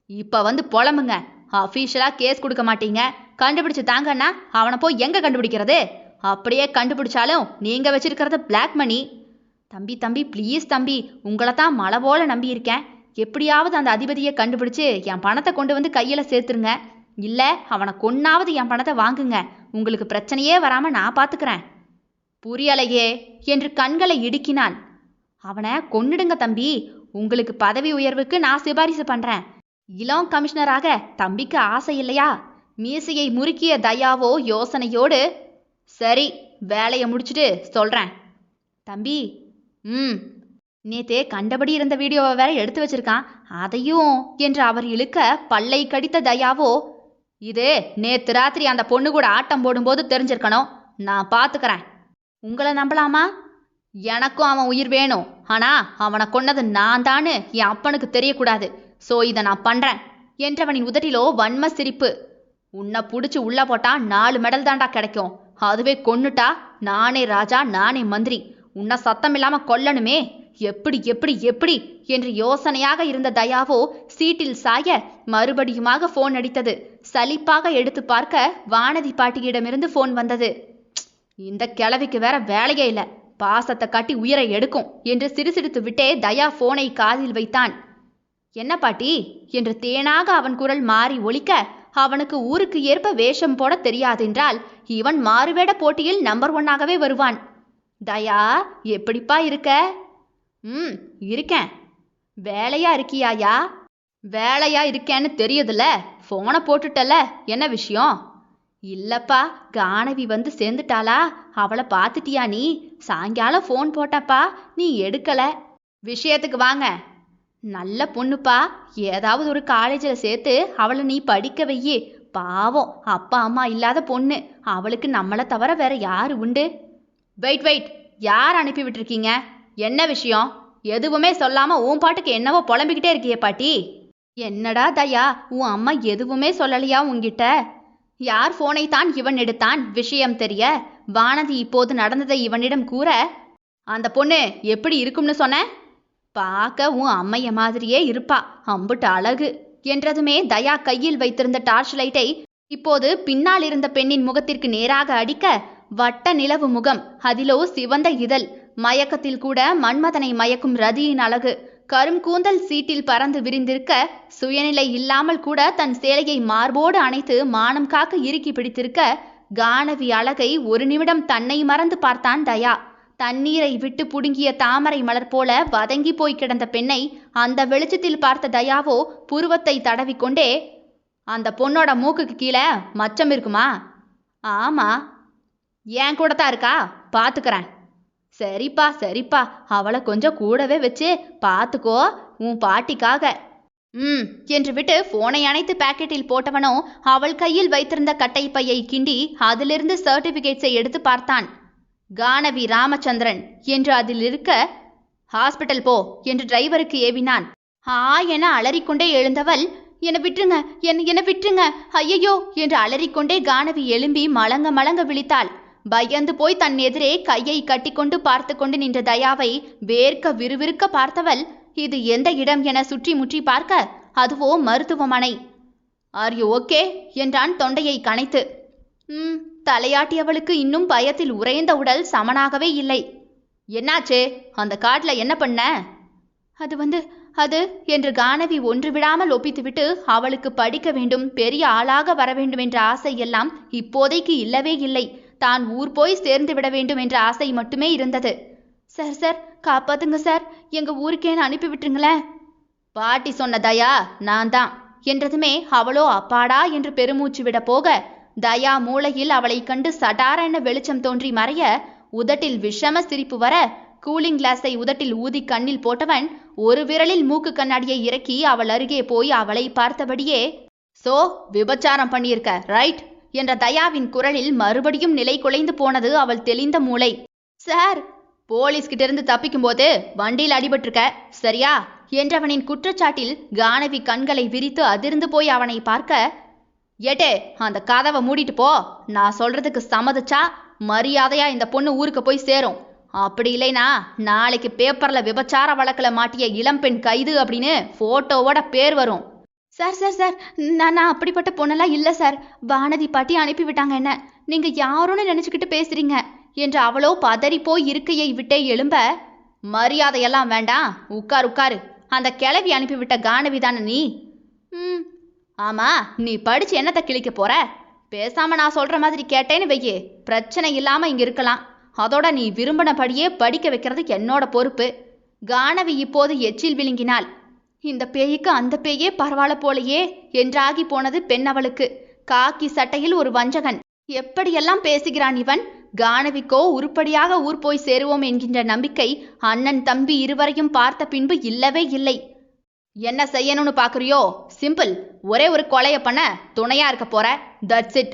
இப்ப வந்து புலம்புங்க. அஃபீஷியலா கேஸ் கொடுக்க மாட்டீங்க. கண்டுபிடிச்சு தாங்கன்னா அவனை போய் எங்க கண்டுபிடிக்கிறது? அப்படியே கண்டுபிடிச்சாலும் நீங்க வச்சிருக்கிறது பிளாக் மணி. தம்பி தம்பி ப்ளீஸ் தம்பி, உங்களை தான் மலை போல நம்பி இருக்கேன். எப்படியாவது அந்த அதிபதியை கண்டுபிடிச்சு என் பணத்தை கொண்டு வந்து கையில சேர்த்துருங்க. இல்ல அவனை கொன்னாவது என் பணத்தை வாங்குங்க. உங்களுக்கு பிரச்சனையே வராம நான் பாத்துக்கிறேன். புரியலையே என்று கண்களை இடுக்கினான். அவனை கொன்னுடுங்க தம்பி. உங்களுக்கு பதவி உயர்வுக்கு நான் சிபாரிசு பண்றேன். இளம் கமிஷனராக தம்பிக்கு ஆசை இல்லையா? மீசையை முறுக்கிய தயாவோ யோசனையோடு, சரி வேலையை முடிச்சுட்டு சொல்றேன். தம்பி, நேத்தே கண்டபடி இருந்த வீடியோவை வேற எடுத்து வச்சிருக்கான், அதையும் என்று அவர் இழுக்க பல்லை கடித்த தயாவோ, இது நேத்து ராத்திரி அந்த பொண்ணு கூட ஆட்டம் போடும்போது தெரிஞ்சிருக்கணும். நான் பாத்துக்கிறேன். உங்களை நம்பலாமா? எனக்கும் அவன் உயிர் வேணும். ஆனா அவனை கொன்னது நான் தான்னு என் அப்பனுக்கு தெரியக்கூடாது. சோ இதை நான் பண்றேன் என்றவனின் உதட்டிலோ வன்ம சிரிப்பு. உன்னை புடிச்சு உள்ள போட்டா 4 மெடல் தாண்டா கிடைக்கும். அதுவே கொன்னுட்டா நானே ராஜா, நானே மந்திரி. உன்னை சத்தம் இல்லாம கொல்லணுமே. எப்படி எப்படி எப்படி என்று யோசனையாக இருந்த தயாவோ சீட்டில் சாய மறுபடியுமாக போன் அடித்தது. சலிப்பாக எடுத்து பார்க்க வானதி பாட்டியிடமிருந்து போன் வந்தது. இந்த கிழவிக்கு வேற வேலையே இல்ல, பாசத்தை காட்டி உயிரை எடுக்கும் என்று சிறுசிறுத்து விட்டே தயா போனை காதில் வைத்தான். என்ன பாட்டி என்று தேனாக அவன் குரல் மாறி ஒலிக்க, அவனுக்கு ஊருக்கு ஏற்ப வேஷம் போட தெரியாதென்றால் இவன் மாறுவேட போட்டியில் நம்பர் 1ஆகவே வருவான். தயா, எப்படிப்பா இருக்க? இருக்கேன். வேலையா இருக்கியாயா? வேலையா இருக்கேன்னு தெரியுதுல, போனை போட்டுட்டல, என்ன விஷயம்? இல்லப்பா, கானவி வந்து சேர்ந்துட்டாளா? அவளை பார்த்துட்டியா நீ? சாயங்காலம் போன் போட்டப்பா, நீ எடுக்கல. விஷயத்துக்கு வாங்க. நல்ல பொண்ணுப்பா, ஏதாவது ஒரு காலேஜில் சேர்த்து அவளை நீ படிக்க வையி. பாவம், அப்பா அம்மா இல்லாத பொண்ணு. அவளுக்கு நம்மளை தவிர வேற யாரு உண்டு? வெயிட், யார் அனுப்பி விட்டுருக்கீங்க? என்ன விஷயம்? எதுவுமே சொல்லாம உன் பாட்டுக்கு என்னவோ புலம்பிக்கிட்டே இருக்கியே பாட்டி. என்னடா தயா, உன் அம்மா எதுவுமே சொல்லலையா உன்கிட்ட? யார் போனை தான் இவன் எடுத்தான் விஷயம் தெரிய? வானதி இப்போது நடந்ததை இவனிடம் கூற, அந்த பொண்ணு எப்படி இருக்கும்னு சொன்ன? பார்க்க உன் அம்மைய மாதிரியே இருப்பா, அம்புட்டு அழகு என்றதுமே தயா கையில் வைத்திருந்த டார்ச் லைட்டை இப்போது பின்னால் இருந்த பெண்ணின் முகத்திற்கு நேராக அடிக்க, வட்ட நிலவு முகம், அதிலோ சிவந்த இதழ், மயக்கத்தில் கூட மன்மதனை மயக்கும் ரதியின் அழகு, கரும் கூந்தல் சீட்டில் பறந்து விரிந்திருக்க, சுயநிலை இல்லாமல் கூட தன் சேலையை மார்போடு அணைத்து மானம் காக்க இறுக்கி பிடித்திருக்க, கானவி அழகை ஒரு நிமிடம் தன்னை மறந்து பார்த்தான் தயா. தண்ணீரை விட்டு புடுங்கிய தாமரை மலர் போல வதங்கி போய் கிடந்த பெண்ணை அந்த வெளிச்சத்தில் பார்த்த தயாவோ புருவத்தை தடவிக்கொண்டே, அந்த பொண்ணோட மூக்குக்கு கீழே மச்சம் இருக்குமா? ஆமா. ஏன் கூட தான் இருக்கா? பாத்துக்கிறேன். சரிப்பா, அவளை கொஞ்சம் கூடவே வச்சு பாத்துக்கோ, உன் பாட்டிக்காக. என்று விட்டு போனை அணைத்து பாக்கெட்டில் போட்டவனோ அவள் கையில் வைத்திருந்த கட்டை பையை கிண்டி அதிலிருந்து சர்டிபிகேட்ஸை எடுத்து பார்த்தான். கானவி ராமச்சந்திரன் என்று அதில் இருக்க, ஹாஸ்பிட்டல் போ என்று டிரைவருக்கு ஏவினான். என அலறிக்கொண்டே எழுந்தவள், என்னை விட்டுருங்க, என்னை விட்டுருங்க, ஐயையோ என்று அலறிக்கொண்டே கானவி எழும்பி மலங்க மலங்க விழித்தாள். பயந்து போய் தன் எதிரே கையை கட்டிக்கொண்டு பார்த்து கொண்டு நின்ற தயாவை வேர்க்க விறுவிறுக்க பார்த்தவள், இது எந்த இடம் என சுற்றி முற்றி பார்க்க, அதுவோ மருத்துவமனை. ஆர் யூ ஓகே என்றான் தொண்டையை கனைத்து. தலையாட்டியவளுக்கு இன்னும் பயத்தில் உறைந்த உடல் சமனாகவே இல்லை. என்னாச்சு? அந்த காட்டுல என்ன பண்ண? அது என்று கானவி ஒன்று விடாமல் ஒப்பித்துவிட்டு, அவளுக்கு படிக்க வேண்டும், பெரிய ஆளாக வர வேண்டும் என்ற ஆசை எல்லாம் இப்போதைக்கு இல்லவே இல்லை. தான் ஊர் போய் சேர்ந்து விட வேண்டும் என்ற ஆசை மட்டுமே இருந்தது. சார் காப்பாத்துங்க சார், எங்க ஊருக்கேன்னு அனுப்பி விட்டுருங்களேன். பாட்டி சொன்ன தயா நான் தான் என்றதுமே அவளோ அப்பாடா என்று பெருமூச்சு விட போக, தயா மூளையில் அவளை கண்டு சடாரென வெளிச்சம் தோன்றி மறைய, உதட்டில் விஷம சிரிப்பு வர, கூலிங் கிளாஸை உதட்டில் ஊதி கண்ணில் போட்டவன் ஒரு விரலில் மூக்கு கண்ணாடியை இறக்கி அவள் அருகே போய் அவளை பார்த்தபடியே, சோ விபச்சாரம் பண்ணியிருக்க ரைட் என்ற தயாவின் குரலில் மறுபடியும் நிலை குலைந்து போனது அவள் தெளிந்த மூளை. சார், போலீஸ்கிட்ட இருந்து தப்பிக்கும் போது வண்டியில் அடிபட்டிருக்க சரியா என்றவனின் குற்றச்சாட்டில் கானவி கண்களை விரித்து அதிர்ந்து போய் அவனை பார்க்க, ஏட்டே அந்த கதவை மூடிட்டு போ, நான் சொல்றதுக்கு சம்மதிச்சா மரியாதையா இந்த பொண்ணு ஊருக்கு போய் சேரும், அப்படி இல்லைனா நாளைக்கு பேப்பர்ல விபச்சார வழக்கில் மாட்டிய இளம்பெண் கைது அப்படின்னு போட்டோவோட பேர் வரும். சார் சார் சார், நான் அப்படிப்பட்ட பொண்ணெல்லாம் இல்லை சார், வானதி பாட்டி அனுப்பிவிட்டாங்க என்ன, நீங்க யாருன்னு நினைச்சுக்கிட்டு பேசுறீங்க என்று அவளோ பதறி போய் இருக்கையை விட்டே எழும்ப, மரியாதையெல்லாம் வேண்டாம், உட்காரு உட்காரு, அந்த கிளவி அனுப்பிவிட்ட கானவி தானே நீ? ஆமா, நீ படிச்சு என்னத்தை கிழிக்க போற? பேசாம நான் சொல்ற மாதிரி கேட்டேன்னு வையே, பிரச்சனை இல்லாம இங்க இருக்கலாம். அதோட நீ விரும்பினபடியே படிக்க வைக்கிறது என்னோட பொறுப்பு. கானவி இப்போது எச்சில் விழுங்கினாள். இந்த பேய்க்கு அந்த பேயே பரவாயில்ல போலையே என்றாகி போனது பெண் அவளுக்கு. காக்கி சட்டையில் ஒரு வஞ்சகன், எப்படியெல்லாம் பேசுகிறான் இவன். கானவிக்கோ உருப்படியாக ஊர் போய் சேருவோம் என்கின்ற நம்பிக்கை அண்ணன் தம்பி இருவரையும் பார்த்த பின்பு இல்லவே இல்லை. என்ன செய்யணும்னு பாக்குறியோ? சிம்பிள், ஒரே ஒரு கொலைய பண்ண துணையா இருக்க போற, தட்ஸ் இட்.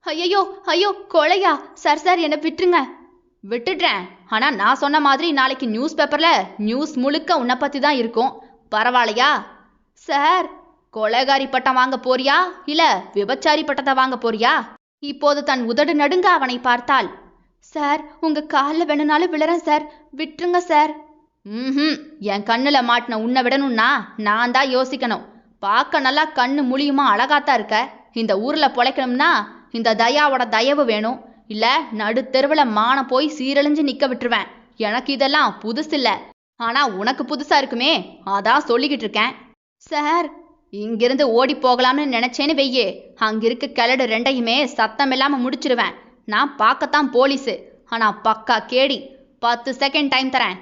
ஐயோ ஐயோ, கொலையா? சார் சார், என்ன விட்டுருங்க. விட்டுடுறேன், ஆனா நான் சொன்ன மாதிரி நாளைக்கு நியூஸ் பேப்பர்ல நியூஸ் முழுக்க உன்னை பத்தி தான் இருக்கும், பரவாயில்லையா? சார், கொலைகாரி பட்டம் வாங்க போறியா இல்ல விபச்சாரி பட்டத்தை வாங்க போறியா? இப்போது தன் உதடு நடுங்க அவனை பார்த்தாள். சார், உங்க காலில் வேணும்னாலும் விழறேன் சார், விட்டுருங்க சார். என் கண்ணுல மாட்டின உன்னை விடணும்னா நான் தான் யோசிக்கணும். பார்க்க நல்லா கண்ணு முழியுமா அழகாத்தான் இருக்க. இந்த ஊர்ல பொழைக்கணும்னா இந்த தயாவோட தயவு வேணும், இல்ல நடு தெருவுல மானம் போய் சீரழிஞ்சு நிக்க விட்டுருவேன். எனக்கு இதெல்லாம் புதுசு இல்ல, ஆனா உனக்கு புதுசா இருக்குமே, அதான் சொல்லிக்கிட்டு இருக்கேன். சார், இங்கிருந்து ஓடி போகலாம்னு நினைச்சேன்னு வெய்யே, அங்கிருக்க கிளடு ரெண்டையுமே சத்தம் இல்லாம முடிச்சிருவேன். நான் பார்க்கத்தான் போலீஸு, ஆனா பக்கா கேடி. 10 செகண்ட் டைம் தரேன்,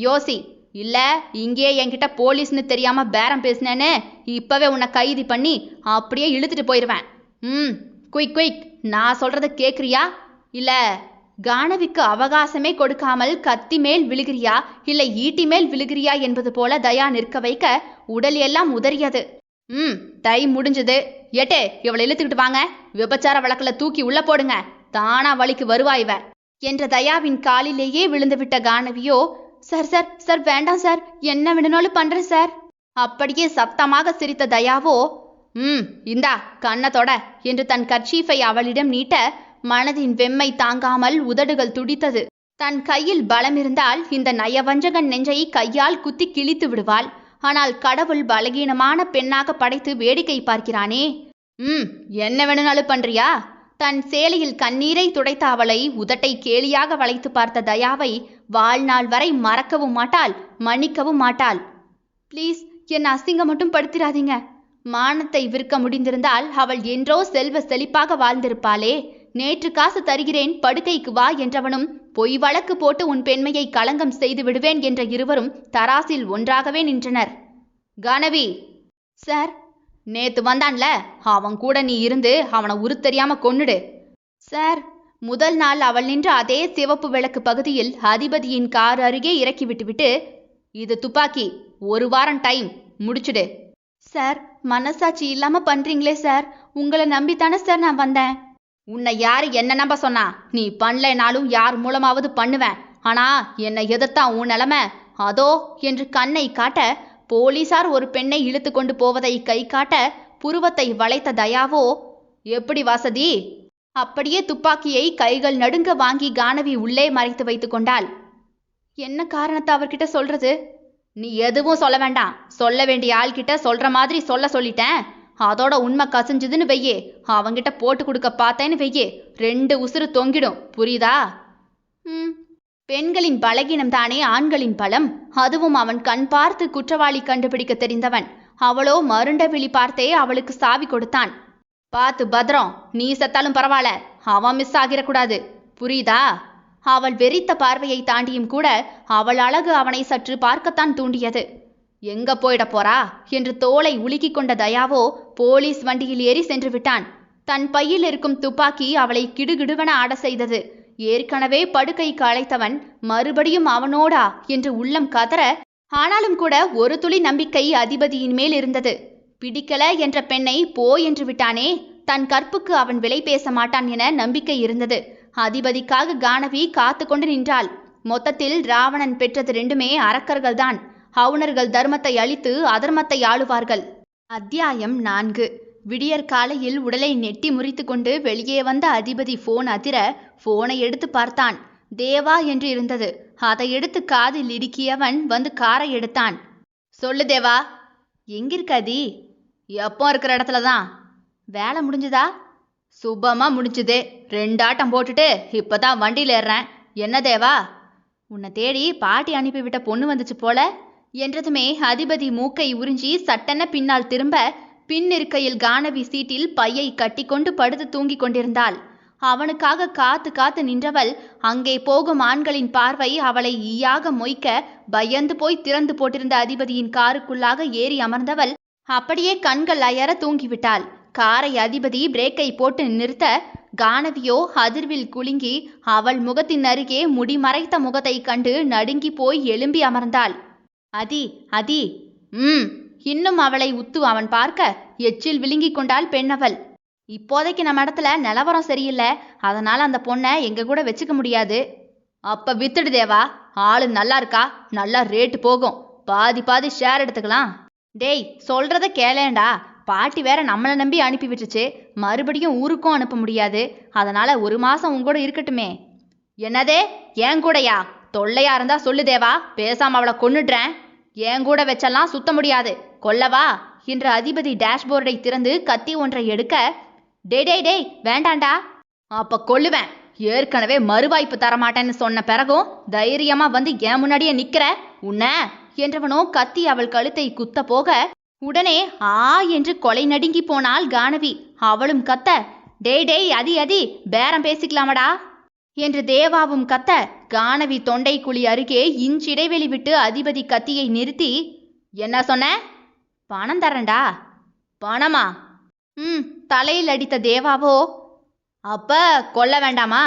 யோசி. இல்ல இங்கே என்கிட்ட போலீஸ்னு தெரியாம பேரம் பேசினேன்னு இப்பவே உன்னை கைது பண்ணி அப்படியே இழுத்துட்டு போயிடுவேன். குயிக் குயிக், நான் சொல்றத கேக்குறியா இல்ல கானவிக்கு அவகாசமே கொடுக்காமல் கத்தி மேல் விழுகிறியா இல்லை ஈட்டி மேல் விழுகிறியா என்பது போல தயா நிற்க வைக்க உடல் எல்லாம் உதறியது. டைம் முடிஞ்சது. ஏட்டே, இவளை இழுத்துக்கிட்டு வாங்க, விபச்சார வழக்கில் தூக்கி உள்ள போடுங்க, தானா வழிக்கு வருவாய்வ என்ற தயாவின் காலிலேயே விழுந்துவிட்ட கானவியோ, சார் சார் சார், வேண்டாம் சார், என்ன வேணும்னாலும் பண்றேன் சார். அப்படியே சத்தமாக சிரித்த தயாவோ, இந்தா கண்ணத்தோட என்று தன் கர்ச்சீஃபை அவளிடம் நீட்ட மனதின் வெம்மை தாங்காமல் உதடுகள் துடித்தது. தன் கையில் பலம் இருந்தால் இந்த நயவஞ்சகன் நெஞ்சை கையால் குத்தி கிழித்து விடுவாள். ஆனால் கடவுள் பலகீனமான பெண்ணாக படைத்து வேடிக்கை பார்க்கிறானே. என்ன வேணும்னாலும் பண்றியா? தன் சேலையில் கண்ணீரை துடைத்த அவளை உதட்டை கேலியாக வளைத்து பார்த்த தயாவை வாழ்நாள் வரை மறக்கவும் மாட்டாள், மன்னிக்கவும் மாட்டாள். ப்ளீஸ், என்னை அசிங்கம் மட்டும் படுத்திராதீங்க. மானத்தை விற்க முடிந்திருந்தால் அவள் என்றோ செல்வ செழிப்பாக வாழ்ந்திருப்பாளே. நேற்று காசு தருகிறேன், படுக்கைக்கு வா என்றவனும் பொய் வழக்கு போட்டு உன் பெண்மையை களங்கம் செய்து விடுவேன் என்ற இருவரும் தராசில் ஒன்றாகவே நின்றனர். கானவி. சார். நேத்து வந்தான்ல, அவன் கூட நீ இருந்து அவனை உருத்தெரியாம கொன்னுடு. சார். முதல் நாள் அவள் நின்ற அதே சிவப்பு விளக்கு பகுதியில் அதிபதியின் கார் அருகே இறக்கி விட்டுவிட்டு, இது துப்பாக்கி, 1 வாரம் டைம், முடிச்சுடு. சார், மனசாட்சி இல்லாம பண்றீங்களே சார், உங்களை நம்பித்தானே சார் நான் வந்தேன். உன்னை யாரு என்ன நம்ப சொன்னா? நீ பண்ணலைனாலும் யார் மூலமாவது பண்ணுவேன். ஆனா என்னை எதிர்த்தான் உன் நிலைமை அதோ என்று கண்ணை காட்ட, போலீசார் ஒரு பெண்ணை இழுத்து கொண்டு போவதை கை காட்ட புருவத்தை வளைத்த தயாவோ, எப்படி வசதி? அப்படியே துப்பாக்கியை கைகள் நடுங்க வாங்கி கானவி உள்ளே மறைத்து வைத்து கொண்டாள். என்ன காரணத்தை அவர்கிட்ட சொல்றது? நீ எதுவும் சொல்ல வேண்டாம். சொல்ல வேண்டிய ஆள்கிட்ட சொல்ற மாதிரி சொல்லிட்டேன். அதோட உண்மை கசிஞ்சுதுன்னு வெய்யே, அவங்கிட்ட போட்டு கொடுக்க பார்த்தேன்னு வெய்யே, 2 உசுறு தொங்கிடும், புரியுதா? பெண்களின் பலகீனம் தானே ஆண்களின் பலம். அதுவும் அவன் கண் பார்த்து குற்றவாளி கண்டுபிடிக்க தெரிந்தவன். அவளோ மருண்ட விழி பார்த்தே அவளுக்கு சாவி கொடுத்தான். பார்த்து பத்திரம், நீ செத்தாலும் பரவாயில்ல, அவன் மிஸ் ஆகிடக்கூடாது, புரியுதா? அவள் வெறித்த பார்வையை தாண்டியும் கூட அவள் அழகு அவனை சற்று பார்க்கத்தான் தூண்டியது. எங்க போயிட போறா என்று தோலை உலுக்கி கொண்ட தயாவோ போலீஸ் வண்டியில் ஏறி சென்று விட்டான். தன் பையில் இருக்கும் துப்பாக்கி அவளை கிடுகிடுவென ஆட செய்தது. ஏற்கனவே படுக்கைக்கு அழைத்தவன் மறுபடியும் அவனோடா என்று உள்ளம் கதற, ஆனாலும் கூட ஒரு துளி நம்பிக்கை அதிபதியின் மேல் இருந்தது. பிடிக்கல என்ற பெண்ணை போ என்று விட்டானே, தன் கற்புக்கு அவன் விலை பேச மாட்டான் என நம்பிக்கை இருந்தது. அதிபதிக்காக கானவி காத்து கொண்டு நின்றாள். மொத்தத்தில் ராவணன் பெற்றது ரெண்டுமே அரக்கர்கள்தான். அவுணர்கள் தர்மத்தை அழித்து அதர்மத்தை ஆளுவார்கள். அத்தியாயம் 4. விடியற் காலையில் உடலை நெட்டி முறித்து கொண்டு வெளியே வந்த அதிபதி போன் அதிர போனை எடுத்து பார்த்தான். தேவா என்று இருந்தது. அதை எடுத்து காதில் இடுக்கியவன் வந்து காரை எடுத்தான். சொல்லு தேவா. எங்கிருக்க அதி? எப்போ இருக்கிற இடத்துல தான். வேலை முடிஞ்சுதா? சுபமா முடிஞ்சுது. 2 ஆட்டம் போட்டுட்டு இப்பதான் வண்டியில் ஏறுறேன். என்ன தேவா? உன்னை தேடி பாட்டி அனுப்பிவிட்ட பொண்ணு வந்துச்சு போல என்றதுமே அதிபதி மூக்கை உறிஞ்சி சட்டென பின்னால் திரும்ப, பின் இருக்கையில் கானவி சீட்டில் பையை கட்டி கொண்டு படுத்து தூங்கிக் கொண்டிருந்தாள். அவனுக்காக காத்து காத்து நின்றவள் அங்கே போகும் ஆண்களின் பார்வை அவளை ஈயாக மொய்க்க பயந்து போய் திறந்து போட்டிருந்த அதிபதியின் காருக்குள்ளாக ஏறி அமர்ந்தவள் அப்படியே கண்கள் அயர தூங்கிவிட்டாள். காரை அதிபதி பிரேக்கை போட்டு நிறுத்த, கானவியோ அதிர்வில் குலுங்கி அவள் முகத்தின் அருகே முடிமறைத்த முகத்தை கண்டு நடுங்கி போய் எழும்பி அமர்ந்தாள். அதி அதி. இன்னும் அவளை உத்து அவன் பார்க்க எச்சில் விழுங்கி கொண்டாள் பெண்ணவள். இப்போதைக்கு நம்ம இடத்துல நிலவரம் சரியில்லை, அதனால அந்த பொண்ணை எங்க கூட வச்சுக்க முடியாது. அப்ப வித்துடு தேவா. ஆளு நல்லா இருக்கா, நல்லா ரேட்டு போகும், பாதி பாதி ஷேர் எடுத்துக்கலாம். டேய், சொல்றத கேளேண்டா. பாட்டி வேற நம்மளை நம்பி அனுப்பி விட்டுச்சு. மறுபடியும் ஊருக்கும் அனுப்ப முடியாது. அதனால 1 மாசம் உங்கூட இருக்கட்டுமே. என்னதே? என் கூடயா? தொல்லையா இருந்தா சொல்லு தேவா, பேசாம அவளை கொன்னுடுறேன். என் கூட வச்செல்லாம் சுத்த முடியாது, கொல்லவா என்ற அதிபதி டேஷ்போர்டை திறந்து கத்தி ஒன்றை எடுக்க, டேய் வேண்டாண்டா. அப்ப கொல்லுவேன். ஏற்கனவே மறுவாய்ப்பு தரமாட்டேன்னு சொன்ன பிறகும் தைரியமா வந்து என் முன்னாடியே நிக்கிற உன்ன என்றவனோ கத்தி அவள் கழுத்தை குத்த போக, உடனே ஆ என்று கொலை நடுங்கி போனாள் கானவி. அவளும் கத்த, டேய் அதி பேரம் பேசிக்கலாமடா என்று தேவாவும் கத்த, கானவி தொண்டை குழி அருகே இன்றிடைவெளி விட்டு அதிபதி கத்தியை நிறுத்தி, என்ன சொன்ன? பணம் தரேன்டா. பணமா? தலையில் அடித்த தேவாவோ, அப்ப கொல்ல வேண்டாமா?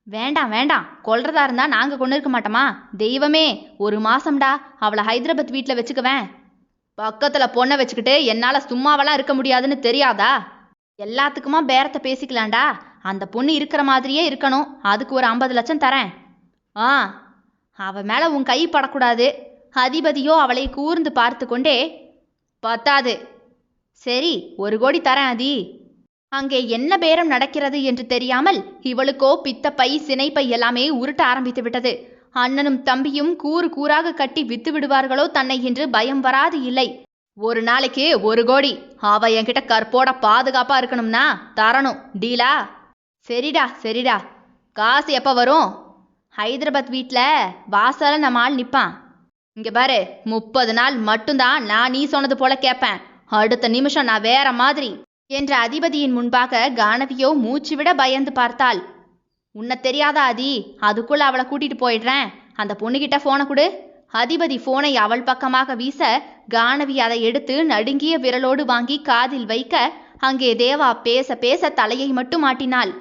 வேண்டாம், கொல்றதா இருந்தா நாங்க கொண்டு இருக்க மாட்டோமா? தெய்வமே, 1 மாசம்டா அவளை ஹைதராபாத் வீட்டில் வச்சுக்குவேன். பக்கத்துல பொண்ணை வச்சுக்கிட்டு என்னால சும்மாவெல்லாம் இருக்க முடியாதுன்னு தெரியாதா? எல்லாத்துக்குமா பேரத்தை பேசிக்கலாம்டா. அந்த பொண்ணு இருக்கிற மாதிரியே இருக்கணும். அதுக்கு ஒரு 50 லட்சம் தரேன். அவ மேல உன் கை படக்கூடாது. அதிபதியோ அவளை கூர்ந்து பார்த்து கொண்டே, பத்தாது. சரி, 1 கோடி தரேன் அதி. அங்கே என்ன பேரம் நடக்கிறது என்று தெரியாமல் இவளுக்கோ பித்தப்பை சினைப்பை எல்லாமே உருட்ட ஆரம்பித்து விட்டது. அண்ணனும் தம்பியும் கூறு கூறாக கட்டி வித்து விடுவார்களோ தன்னை என்று பயம் வராது இல்லை. 1 நாளைக்கு 1 கோடி. அவ என்கிட்ட கற்போட பாதுகாப்பா இருக்கணும்னா தரணும். டீலா? சரிடா. காசு எப்ப வரும்? ஹைதராபாத் வீட்டில் வாசல நம்ம ஆள் நிற்பான். இங்க பாரு, 30 நாள் மட்டும்தான் நான் நீ சொன்னது போல கேட்பேன். அடுத்த நிமிஷம் நான் வேற மாதிரி என்ற அதிபதியின் முன்பாக கானவியோ மூச்சு விட பயந்து பார்த்தாள். உன்னை தெரியாதா அதி? அதுக்குள்ள அவளை கூட்டிட்டு போயிடுறேன். அந்த பொண்ணுகிட்ட போனை கொடு. அதிபதி போனை அவள் பக்கமாக வீச, கானவி அதை எடுத்து நடுங்கிய விரலோடு வாங்கி காதில் வைக்க, அங்கே தேவா பேச பேச தலையை மட்டும் ஆட்டினாள்.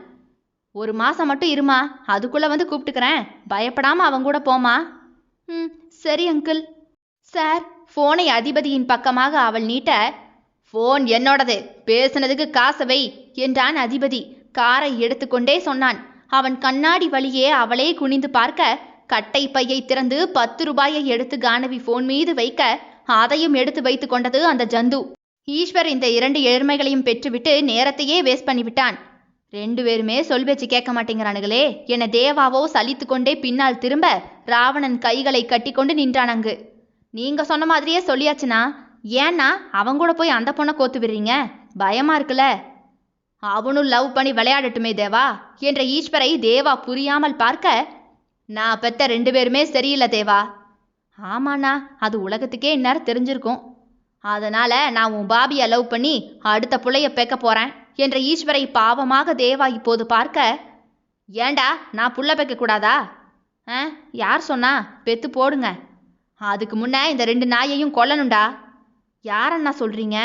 1 மாசம் மட்டும் இருமா, அதுக்குள்ள வந்து கூப்பிட்டுக்கிறேன். பயப்படாம அவங்க கூட போமா. சரி அங்கிள். சார். போனை அதிபதியின் பக்கமாக அவள் நீட்ட, போன் என்னோடது, பேசுனதுக்கு காசை வை என்றான் அதிபதி. காரை எடுத்துக்கொண்டே சொன்னான். அவன் கண்ணாடி வழியே அவளே குனிந்து பார்க்க, கட்டை பையை திறந்து 10 ரூபாயை எடுத்து கானவி போன் மீது வைக்க, அதையும் எடுத்து வைத்து கொண்டது அந்த ஜந்து. ஈஸ்வர் இந்த 2 எருமைகளையும் பெற்றுவிட்டு நேரத்தையே வேஸ்ட் பண்ணிவிட்டான். 2 பேருமே சொல் பேச்சு கேட்க மாட்டேங்கிறானுங்களே என தேவாவோ சலித்து கொண்டே பின்னால் திரும்ப, ராவணன் கைகளை கட்டி கொண்டு நின்றான் அங்கு. நீங்க சொன்ன மாதிரியே சொல்லியாச்சுனா, ஏன்னா அவங்க போய் அந்த பொண்ணை கோத்து விடுறீங்க? பயமா இருக்குல்ல. அவனும் லவ் பண்ணி விளையாடட்டுமே தேவா என்ற ஈஸ்வரை தேவா புரியாமல் பார்க்க, நான் பெத்த 2 பேருமே சரியில்லை தேவா. ஆமாண்ணா, அது உலகத்துக்கே இந்நேரம் தெரிஞ்சிருக்கும். அதனால நான் உன் பாபியை லவ் பண்ணி அடுத்த புள்ளைய பெக்க போறேன் என்ற ஈஸ்வரை பாவமாக தேவா இப்போது பார்க்க, ஏண்டா நான் புள்ள பெக்க கூடாதா? யார் சொன்னா? பெத்து போடுங்க. அதுக்கு முன்ன இந்த 2 நாயையும் கொல்லணும்டா. யாரண்ணா சொல்றீங்க?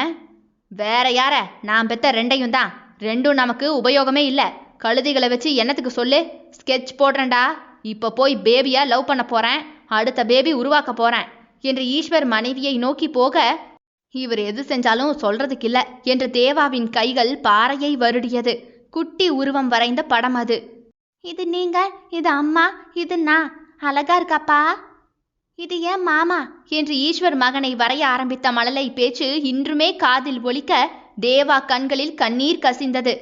வேற யார? நான் பெத்த 2யும் தான். 2ம் நமக்கு உபயோகமே இல்லை. கழுதைகளை வச்சு என்னத்துக்கு சொல்லு? ஸ்கெட்ச் போடுறேன்டா. இப்போ போய் பேபியை லவ் பண்ண போறேன், அடுத்த பேபி உருவாக்க போறேன் என்று ஈஸ்வர் மனைவியை நோக்கி போக, இவர் எது செஞ்சாலும் சொல்றதுக்கு இல்ல என்ற தேவாவின் கைகள் பாறையை வருடியது. குட்டி உருவம் வரைந்த படம் அது. இது நீங்க, இது அம்மா, இது நான். அழகா இருக்காப்பா. இது ஏன் மாமா என்று ஈஸ்வர் மகனை வரைய ஆரம்பித்த மழலை பேச்சு இன்றுமே காதில் ஒலிக்க தேவா கண்களில் கண்ணீர் கசிந்தது.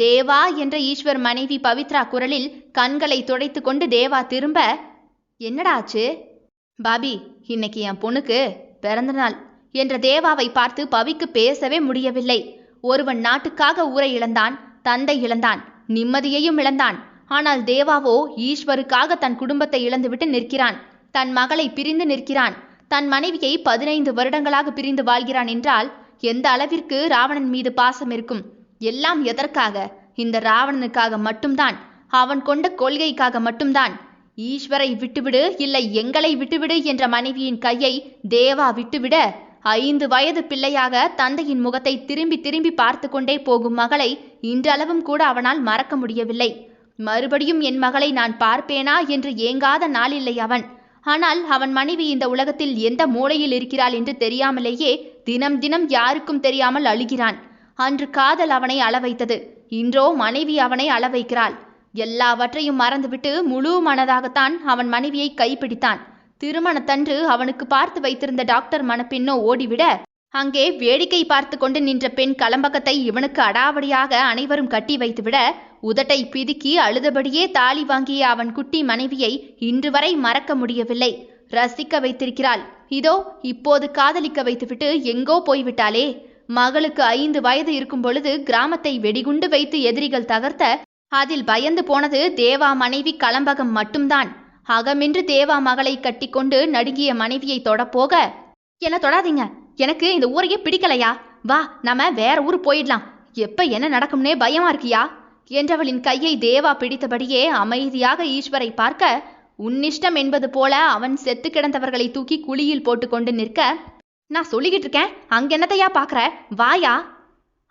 தேவா என்ற ஈஸ்வர் மனைவி பவித்ரா குரலில் கண்களை துடைத்து கொண்டு தேவா திரும்ப, என்னடா ஆச்சு? பாபி, இன்னைக்கு என் பொண்ணுக்கு பிறந்த நாள் என்ற தேவாவை பார்த்து பவிக்கு பேசவே முடியவில்லை. ஒருவன் நாட்டுக்காக ஊரை இழந்தான், தந்தை இழந்தான், நிம்மதியையும் இழந்தான். ஆனால் தேவாவோ ஈஸ்வருக்காக தன் குடும்பத்தை இழந்துவிட்டு நிற்கிறான். தன் மகளை பிரிந்து நிற்கிறான். தன் மனைவியை 15 வருடங்களாக பிரிந்து வாழ்கிறான் என்றால் எந்த அளவிற்கு ராவணன் மீது பாசம் இருக்கும்? எல்லாம் எதற்காக? இந்த ராவணனுக்காக மட்டும்தான். அவன் கொண்ட கொள்கைக்காக மட்டும்தான். ஈஸ்வரை விட்டுவிடு, இல்லை எங்களை விட்டுவிடு என்ற மனைவியின் கையை தேவா விட்டுவிட 5 வயது பிள்ளையாக தந்தையின் முகத்தை திரும்பி திரும்பி பார்த்து கொண்டே போகும் மகளை இன்றளவும் கூட அவனால் மறக்க முடியவில்லை. மறுபடியும் என் மகளை நான் பார்ப்பேனா என்று ஏங்காத நாளில்லை அவன். ஆனால் அவன் மனைவி இந்த உலகத்தில் எந்த மூலையில் இருக்கிறாள் என்று தெரியாமலேயே தினம் தினம் யாருக்கும் தெரியாமல் அழுகிறான். அன்று காதல் அவனை அள வைத்தது, இன்றோ மனைவி அவனை அள வைக்கிறாள். எல்லாவற்றையும் மறந்துவிட்டு முழு மனதாகத்தான் அவன் மனைவியை கைப்பிடித்தான். திருமணத்தன்று அவனுக்கு பார்த்து வைத்திருந்த டாக்டர் மணப்பெண்ணோ ஓடிவிட, அங்கே வேடிக்கை பார்த்து கொண்டு நின்ற பெண் கலம்பகத்தை இவனுக்கு அடாவடியாக அனைவரும் கட்டி வைத்துவிட, உதட்டை பிதுக்கி அழுதபடியே தாலி வாங்கிய அவன் குட்டி மனைவியை இன்று வரை மறக்க முடியவில்லை. ரசிக்க வைத்திருக்கிறாள். இதோ இப்போது காதலிக்க வைத்துவிட்டு எங்கோ போய்விட்டாளே. மகளுக்கு 5 வயது இருக்கும் பொழுது கிராமத்தை வெடிகுண்டு வைத்து எதிரிகள் தகர்த்த, அதில் பயந்து போனது தேவா மனைவி கலம்பகம் மட்டும்தான். அகமென்று தேவா மகளை கட்டிக்கொண்டு நடுங்கிய மனைவியை தொடப்போக, என்ன தொடாதீங்க, எனக்கு இந்த ஊரையே பிடிக்கலையா, வா நாம வேற ஊர் போயிடலாம், எப்ப என்ன நடக்கும்னே பயமா இருக்கியா என்றவளின் கையை தேவா பிடித்தபடியே அமைதியாக ஈஸ்வரை பார்க்க, உன்னிஷ்டம் என்பது போல அவன் செத்து கிடந்தவர்களை தூக்கி குழியில் போட்டுக்கொண்டு நிற்க, நான் சொல்லிக்கிட்டு இருக்கேன், அங்க என்னத்தையா பாக்குற, வாயா.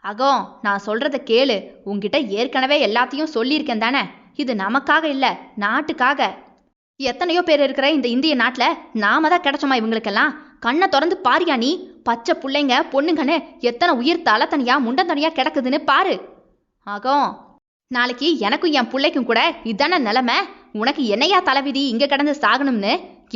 அகோ, நான் சொல்றத கேளு, உன்கிட்ட ஏற்கனவே எல்லாத்தையும் சொல்லியிருக்கேன் தானே. இது நமக்காக இல்ல, நாட்டுக்காக. எத்தனையோ பேர் இருக்கிற இந்த இந்திய நாட்டுல நாம தான் கிடைச்சோமா இவங்களுக்கெல்லாம்? கண்ணை திறந்து பாரியா நீ. பச்சை பிள்ளைங்க பொண்ணுங்கன்னு எத்தனை உயிர் தலை தனியா முண்டம் தனியா கிடக்குதுன்னு பாரு. ஆகோ, நாளைக்கு எனக்கும் என் பிள்ளைக்கும் கூட இதான நிலைமை. உனக்கு என்னையா தலைவிதி இங்க கிடந்து சாகணும்னு?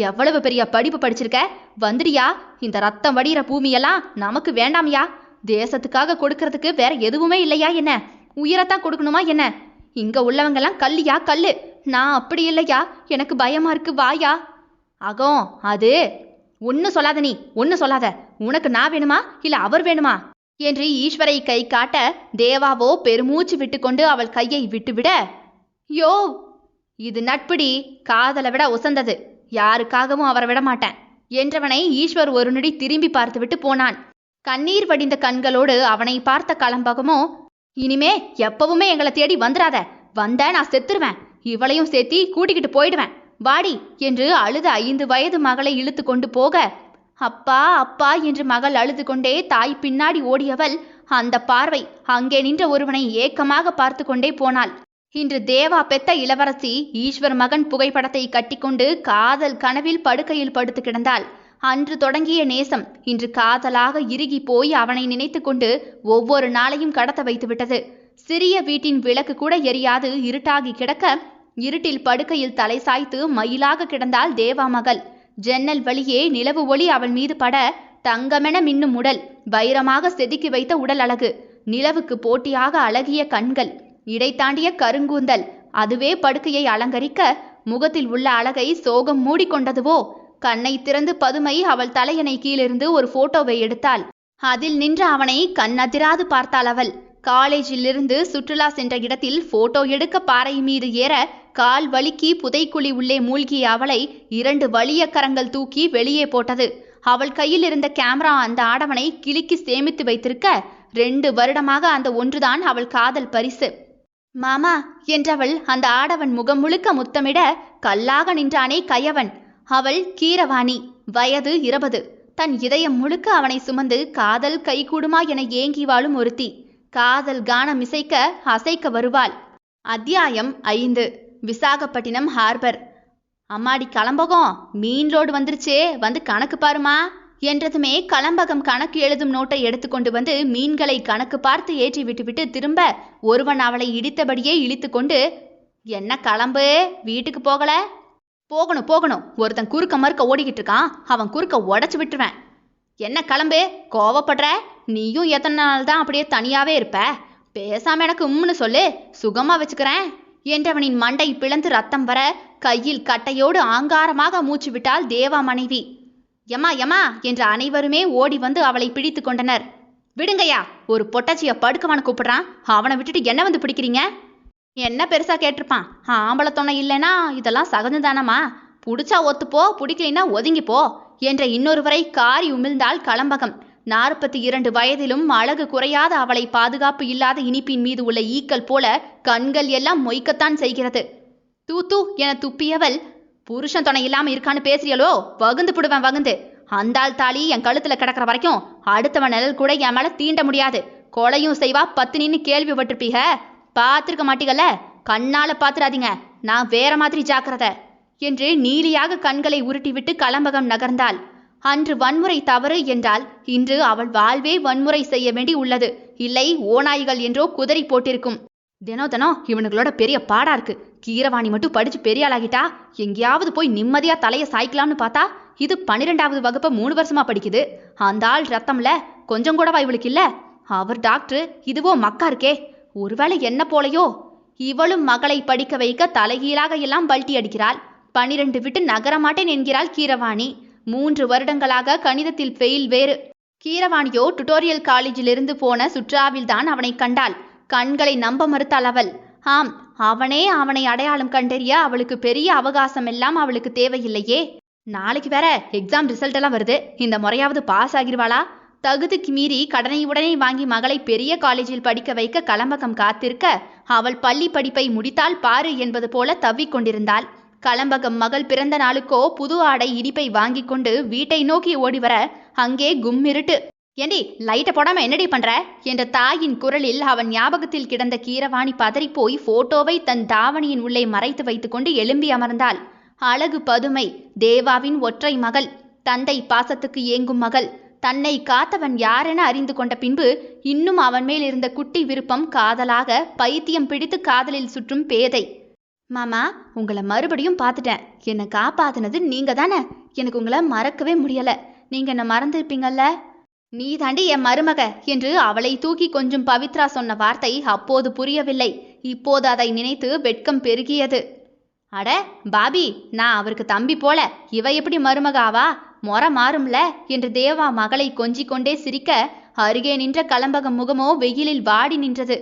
எவ்வளவு பெரிய படிப்பு படிச்சிருக்க, வந்துடியா. இந்த ரத்தம் வடிகிற பூமியெல்லாம் நமக்கு வேண்டாமையா? தேசத்துக்காக கொடுக்கறதுக்கு வேற எதுவுமே இல்லையா என்ன? உயிரத்தான் கொடுக்கணுமா என்ன? இங்க உள்ளவங்கெல்லாம் கல்லியா கல்லு. நான் அப்படி இல்லையா, எனக்கு பயமா இருக்கு, வாயா. ஆகோ, அது ஒன்னு சொல்லாத, நீ ஒன்னு சொல்லாத. உனக்கு நான் வேணுமா இல்ல அவர் வேணுமா என்று ஈஸ்வரை கை காட்ட, தேவாவோ பெருமூச்சு விட்டுக்கொண்டு அவள் கையை விட்டுவிட, யோ, இது நட்புடி, காதலை விட உசந்தது, யாருக்காகவும் அவரை விட மாட்டேன் என்றவனை ஈஸ்வர் ஒரு நொடி திரும்பி பார்த்துவிட்டு போனான். கண்ணீர் வடிந்த கண்களோடு அவனை பார்த்த கலம்பகமோ, இனிமே எப்பவுமே எங்களை தேடி வந்துடாத, வந்த நான் செத்துருவேன், இவளையும் சேர்த்தி கூட்டிக்கிட்டு போயிடுவேன், வாடி என்று அழுத 5 வயது மகளை இழுத்து கொண்டு போக, அப்பா அப்பா என்று மகள் அழுது கொண்டே தாய் பின்னாடி ஓடியவள் அந்த பார்வை அங்கே நின்ற ஒருவனை ஏக்கமாக பார்த்து கொண்டே போனாள். இன்று தேவா பெத்த இளவரசி ஈஸ்வர் மகன் புகைப்படத்தை கட்டிக்கொண்டு காதல் கனவில் படுக்கையில் படுத்து கிடந்தாள். அன்று தொடங்கிய நேசம் இன்று காதலாக இறுகி போய் அவனை நினைத்து கொண்டு ஒவ்வொரு நாளையும் கடத்த வைத்துவிட்டது. சிறிய வீட்டின் விளக்கு கூட எரியாது இருட்டாகி கிடக்க, இருட்டில் படுக்கையில் தலை சாய்த்து மயிலாக கிடந்தாள் தேவா மகள். ஜன்னல் வழியே நிலவு ஒளி அவள் மீது பட, தங்கமென மின்னும் உடல், வைரமாக செதுக்கி வைத்த உடல் அழகு, நிலவுக்கு போட்டியாக அழகிய கண்கள், இடை தாண்டிய கருங்கூந்தல், அதுவே படுக்கையை அலங்கரிக்க, முகத்தில் உள்ள அழகை சோகம் மூடிக்கொண்டதுவோ. கண்ணை திறந்து பதுமை அவள் தலையணை கீழிருந்து ஒரு போட்டோவை எடுத்தாள். அதில் நின்ற அவனை கண்ணதிராது பார்த்தாள் அவள். காலேஜிலிருந்து சுற்றுலா சென்ற இடத்தில் போட்டோ எடுக்க பாறை மீது ஏற, கால் வலிக்கி புதைக்குழி உள்ளே மூழ்கிய அவளை 2 வலிய கரங்கள் தூக்கி வெளியே போட்டது. அவள் கையில் இருந்த கேமரா அந்த ஆடவனை கிளிக்கி சேமித்து வைத்திருக்க, 2 வருடமாக அந்த ஒன்றுதான் அவள் காதல் பரிசு. மாமா என்றவள் அந்த ஆடவன் முகம் முழுக்க முத்தமிட, கல்லாக நின்றானே கயவன். அவள் கீரவாணி, வயது 20. தன் இதயம் முழுக்க அவனை சுமந்து காதல் கைகூடுமா என ஏங்கி வாழும் ஒருத்தி. காதல் கானம் இசைக்க அசைக்க வருவாள். அத்தியாயம் 5. விசாகப்பட்டினம் ஹார்பர். அம்மாடி கலம்பகம், மீன் லோடு வந்துருச்சே, வந்து கணக்கு பாருமா என்றதுமே கலம்பகம் கணக்கு எழுதும் நோட்டை எடுத்துக்கொண்டு வந்து மீன்களை கணக்கு பார்த்து ஏற்றி விட்டுவிட்டு திரும்ப ஒருவன் அவளை இடித்தபடியே இழுத்து கொண்டு, என்ன கிளம்பு, வீட்டுக்கு போகல? போகணும் போகணும், ஒருத்தன் குறுக்க மறுக்க ஓடிக்கிட்டு இருக்கான், அவன் குறுக்க உடச்சு விட்டுருவேன். என்ன கிளம்பு, கோவப்படுற? நீயும் எத்தனை நாள் தான் அப்படியே தனியாவே இருப்ப? பேசாம எனக்கு உம்னு சொல்லு, சுகமா வச்சுக்கிறேன் என்றவனின் மண்டை பிளந்து ரத்தம் வர கையில் கட்டையோடு ஆங்காரமாக மூச்சு விட்டாள் தேவா மனைவி. யமா யமா என்று அனைவருமே ஓடி வந்து அவளை பிடித்து கொண்டனர். விடுங்கய்யா, ஒரு பொட்டச்சிய படுக்கவான்னு கூப்பிடுறான், அவனை விட்டுட்டு என்ன வந்து பிடிக்கிறீங்க? என்ன பெருசா கேட்டிருப்பான், ஆம்பளை துணை இல்லைன்னா இதெல்லாம் சகஜம்தானம்மா, புடிச்சா ஒத்துப்போ, பிடிக்கலைன்னா ஒதுங்கிப்போ என்ற இன்னொருவரை காரி உமிழ்ந்தாள் கலம்பகம். 42 வயதிலும் அழகு குறையாத அவளை பாதுகாப்பு இல்லாத இனிப்பின் மீது உள்ள ஈக்கள் போல கண்கள் எல்லாம் மொய்க்கத்தான் செய்கிறது. தூ தூ என துப்பியவள், புருஷன் துணை இல்லாம இருக்கான்னு பேசுறியலோ, வகுந்து புடுவேன் வகுந்து. அந்தாள் தாலி என் கழுத்துல கிடக்கிற வரைக்கும் அடுத்தவன் நிழல் கூட என் மேல தீண்ட முடியாது. கொலையும் செய்வா பத்தினின்னு கேள்விப்பட்டிருப்பீங்க, பார்த்திருக்க மாட்டீங்கல்ல, கண்ணால பாத்துறாதீங்க, நான் வேற மாதிரி ஜாக்கிரதை என்று நீலியாக கண்களை உருட்டிவிட்டு கலம்பகம் நகர்ந்தாள். அன்று வன்முறை தவறு என்றால் இன்று அவள் வாழ்வே வன்முறை செய்ய வேண்டி உள்ளது. இல்லை ஓநாய்கள் என்றோ குதறி போட்டிருக்கும். தினம் இவனுங்களோட பெரிய பாடா இருக்கு. கீரவாணி மட்டும் படிச்சு பெரிய ஆளாகிட்டா எங்கேயாவது போய் நிம்மதியா தலைய சாய்க்கலாம்னு பார்த்தா இது 12வது வகுப்பை 3 வருஷமா படிக்குது. அந்த ஆள் ரத்தம்ல கொஞ்சம் கூடவா இவளுக்கு இல்ல? அவர் டாக்டர், இதுவோ மக்கா இருக்கே, ஒருவேளை என்ன போலையோ? இவளும் மகளை படிக்க வைக்க தலைகீழாக எல்லாம் பல்ட்டி அடிக்கிறாள். 12 விட்டு நகரமாட்டேன் என்கிறாள் கீரவாணி. 3 வருடங்களாக கணிதத்தில் ஃபெயில் வேறு. கீரவாணியோ டுட்டோரியல் காலேஜிலிருந்து போன சுற்றாவில் தான் அவனை கண்டாள். கண்களை நம்ப மறுத்தாள் அவள். ஆம், அவனை அடையாளம் கண்டறிய அவளுக்கு பெரிய அவகாசம் எல்லாம் அவளுக்கு தேவையில்லையே. நாளைக்கு வேற எக்ஸாம் ரிசல்ட் எல்லாம் வருது, இந்த முறையாவது பாஸ் ஆகிருவாளா? தகுதிக்கு மீறி கடனை உடனே வாங்கி மகளை பெரிய காலேஜில் படிக்க வைக்க கலம்பகம் காத்திருக்க அவள் பள்ளி படிப்பை முடித்தால் பாரு என்பது போல தவ்விக்கொண்டிருந்தாள். கலம்பகம் மகள் பிறந்த நாளுக்கோ புது ஆடை இனிப்பை வாங்கி கொண்டு வீட்டை நோக்கி ஓடி வர அங்கே கும்மிருட்டு. ஏண்டி லைட்டை போடாம என்னடி பண்ற என்ற தாயின் குரலில் அவன் ஞாபகத்தில் கிடந்த கீரவாணி பதறிப்போய் போட்டோவை தன் தாவணியின் உள்ளே மறைத்து வைத்துக்கொண்டு எழும்பி அமர்ந்தாள். அழகு பதுமை, தேவாவின் ஒற்றை மகள், தந்தை பாசத்துக்கு ஏங்கும் மகள், தன்னை காத்தவன் யாரென அறிந்து கொண்ட பின்பு இன்னும் அவன் மேல் இருந்த குட்டி விருப்பம் காதலாக பைத்தியம் பிடித்து காதலில் சுற்றும் பேதை. மாமா, உங்களை மறுபடியும் பார்த்துட்டேன், என்னை காப்பாத்தினது நீங்க தானே, எனக்கு உங்களை மறக்கவே முடியல, நீங்க என்ன மறந்துருப்பீங்கல்ல? நீ தாண்டி என் மருமக என்று அவளை தூக்கி கொஞ்சம் பவித்ரா சொன்ன வார்த்தை அப்போது புரியவில்லை. இப்போது அதை நினைத்து வெட்கம் பெருகியது. அட பாபி, நான் அவருக்கு தம்பி போல, இவ எப்படி மருமகாவா, மொற மாறும்ல என்று தேவா மகளை கொஞ்சிக் கொண்டே சிரிக்க அருகே நின்ற கலம்பகம் முகமோ வெயிலில் வாடி நின்றது.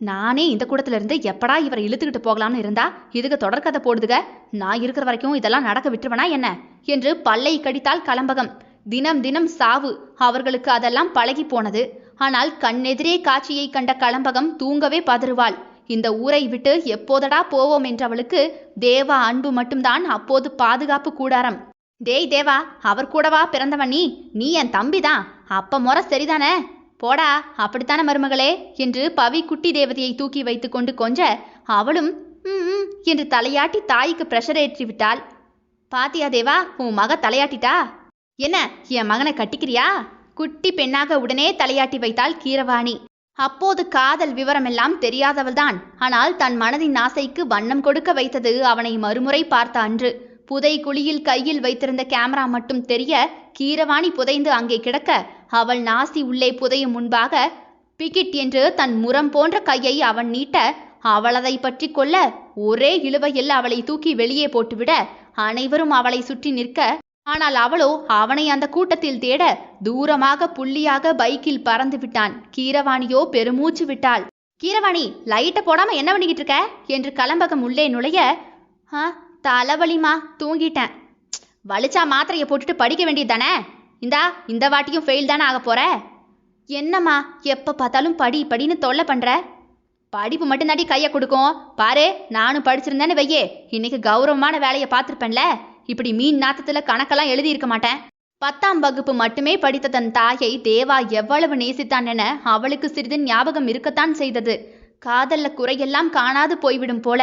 நானே இந்த கூடத்துல இருந்து எப்படா இவரை இழுத்துக்கிட்டு போகலாம்னு இருந்தா இதுக்கு தொடர்கதை போடுதுக, நான் இருக்கிற வரைக்கும் இதெல்லாம் நடக்க விட்டுருவனா என்ன என்று பல்லை கடித்தாள் கலம்பகம். தினம் தினம் சாவு, அவர்களுக்கு அதெல்லாம் பழகி போனது. ஆனால் கண்ணெதிரே காட்சியை கண்ட கலம்பகம் தூங்கவே பதறுவாள். இந்த ஊரை விட்டு எப்போதடா போவோம் என்றவளுக்கு தேவா அன்பு மட்டும்தான் அப்போது பாதுகாப்பு கூடாரம். டேய் தேவா, அவர் கூடவா பிறந்தவன் நீ என் தம்பிதான், அப்ப முறை சரிதானே, போடா அப்படித்தானே மருமகளே என்று பவி குட்டி தேவதையை தூக்கி வைத்து கொண்டு கொஞ்ச அவளும் என்று தலையாட்டி தாய்க்கு பிரஷர் ஏற்றி விட்டாள். பாத்தியா தேவா, உன் மக தலையாட்டிட்டா, என்ன என் மகனை கட்டிக்கிறியா? குட்டி பெண்ணாக உடனே தலையாட்டி வைத்தாள் கீரவாணி. அப்போது காதல் விவரமெல்லாம் தெரியாதவள்தான். ஆனால் தன் மனதின் ஆசைக்கு வண்ணம் கொடுக்க வைத்தது அவனை மறுமுறை பார்த்த அன்று. புதை குழியில் கையில் வைத்திருந்த கேமரா மட்டும் தெரிய கீரவாணி புதைந்து அங்கே கிடக்க அவள் நாசி உள்ளே புதையும் முன்பாக பிகிட் என்று தன் முரம் போன்ற கையை அவன் நீட்ட அவள் அதை பற்றி கொள்ள ஒரே இழுவையில் அவளை தூக்கி வெளியே போட்டுவிட அனைவரும் அவளை சுற்றி நிற்க, ஆனால் அவளோ அவனை அந்த கூட்டத்தில் தேட தூரமாக புள்ளியாக பைக்கில் பறந்து விட்டான். கீரவாணியோ பெருமூச்சு விட்டாள். கீரவாணி, லைட்டை போடாம என்ன பண்ணிக்கிட்டு இருக்க என்று கலம்பகம் உள்ளே நுழைய, தலைவலிமா, தூங்கிட்டேன். வலிச்சா மாத்திரையை போட்டுட்டு படிக்க வேண்டியது தானே, இந்த வாட்டியும் ஃபெயில் தானே ஆக போற? என்னம்மா எப்போ பார்த்தாலும் படின்னு தொல்லை பண்ற? படிப்பு மட்டும்தாண்டி கையை கொடுக்கும் பாரு, நானும் படிச்சிருந்தேன்னு வையே இன்னைக்கு கௌரவமான வேலையை பார்த்துருப்பேன்ல, இப்படி மீன் நாத்தத்துல கணக்கெல்லாம் எழுதியிருக்க மாட்டேன். 10ஆம் வகுப்பு மட்டுமே படித்த தன் தாயை தேவா எவ்வளவு நேசித்தான் என அவளுக்கு சிறிது ஞாபகம் இருக்கத்தான் செய்தது. காதல்ல குறையெல்லாம் காணாது போய்விடும் போல.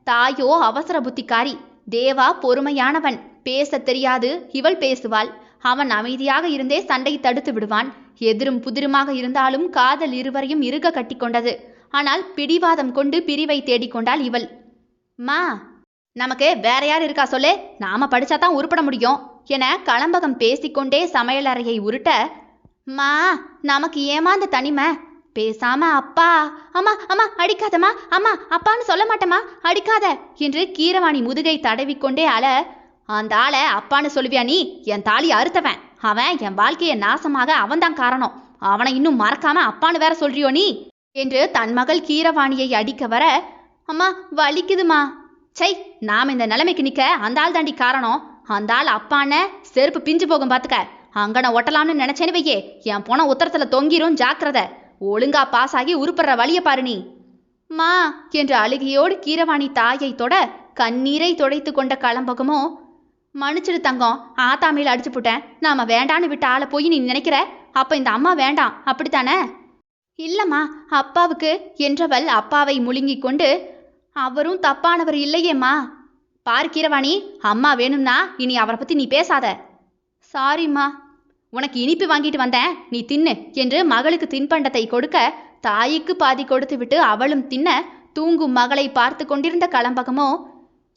தாயோ அவசர புத்திக்காரி. தேவா பொறுமையானவன். பேச தெரியாது, இவள் பேசுவாள். அவன் அமைதியாக இருந்தே சண்டை தடுத்து விடுவான். எதிரும் புதிருமாக இருந்தாலும் காதல் இருவரையும் இறுக கட்டிக்கொண்டது. ஆனால் பிடிவாதம் கொண்டு பிரிவை தேடிக்கொண்டாள் இவள். மா, நமக்கு வேற யார் இருக்கா சொல்லு, நாம படிச்சாதான் உருப்பட முடியும் என களம்பகம் பேசிக்கொண்டே சமையலறையை உருட்ட, மா நமக்கு ஏமாந்த தனிமை, பேசாம அப்பா, அம்மா அம்மா அடிக்காதம்மா, அம்மா அப்பான்னு சொல்ல மாட்டேம்மா, அடிக்காத என்று கீரவாணி முதுகை தடவிக்கொண்டே அழ, அந்த ஆளை அப்பான்னு சொல்லுவியா நீ? என் தாலி அறுத்தவன் அவன், என் வாழ்க்கையை நாசமாக அவன்தான் காரணம். அவனை இன்னும் மறக்காம அப்பான்னு வேற சொல்றியோ நீ என்று தன் மகள் கீரவாணியை அடிக்க வர, அம்மா வலிக்குதுமா. சை, நாம் இந்த நிலைமைக்கு நிக்க அந்த ஆள் தாண்டி காரணம். அந்த ஆள் அப்பான செருப்பு பிஞ்சு போகும் பாத்துக்க. அங்கன ஒட்டலாம்னு நினைச்சேன்னு வையே, என் போன உத்தரத்துல தொங்கிரும், ஜாக்கிரத. ஒழுங்கா பாஸ் ஆகி உருப்படுற வழிய பாரு நீ. மா என்று அழுகையோடு கீரவாணி தாயை தொட கண்ணீரை துடைத்து கொண்ட களம்பகமோ, மன்னிச்சிடு தங்கம், ஆத்தாமையில் அடிச்சு போட்டேன். நாம வேண்டான்னு விட்ட ஆளை போய் நீ நினைக்கிற? அப்ப இந்த அம்மா வேண்டாம் அப்படித்தானே? இல்லம்மா அப்பாவுக்கு என்றவள் அப்பாவை முழுங்கிக் கொண்டு, அவரும் தப்பானவர் இல்லையேம்மா. பாரு கீரவாணி, அம்மா வேணும்னா இனி அவரை பத்தி நீ பேசாத. சாரிம்மா. உனக்கு இனிப்பு வாங்கிட்டு வந்தேன், நீ தின்னு என்று மகளுக்கு தின்பண்டத்தை கொடுக்க தாய்க்கு பாதி கொடுத்து விட்டு அவளும் தின்ன தூங்கும் மகளை பார்த்து கொண்டிருந்த களம்பகமோ,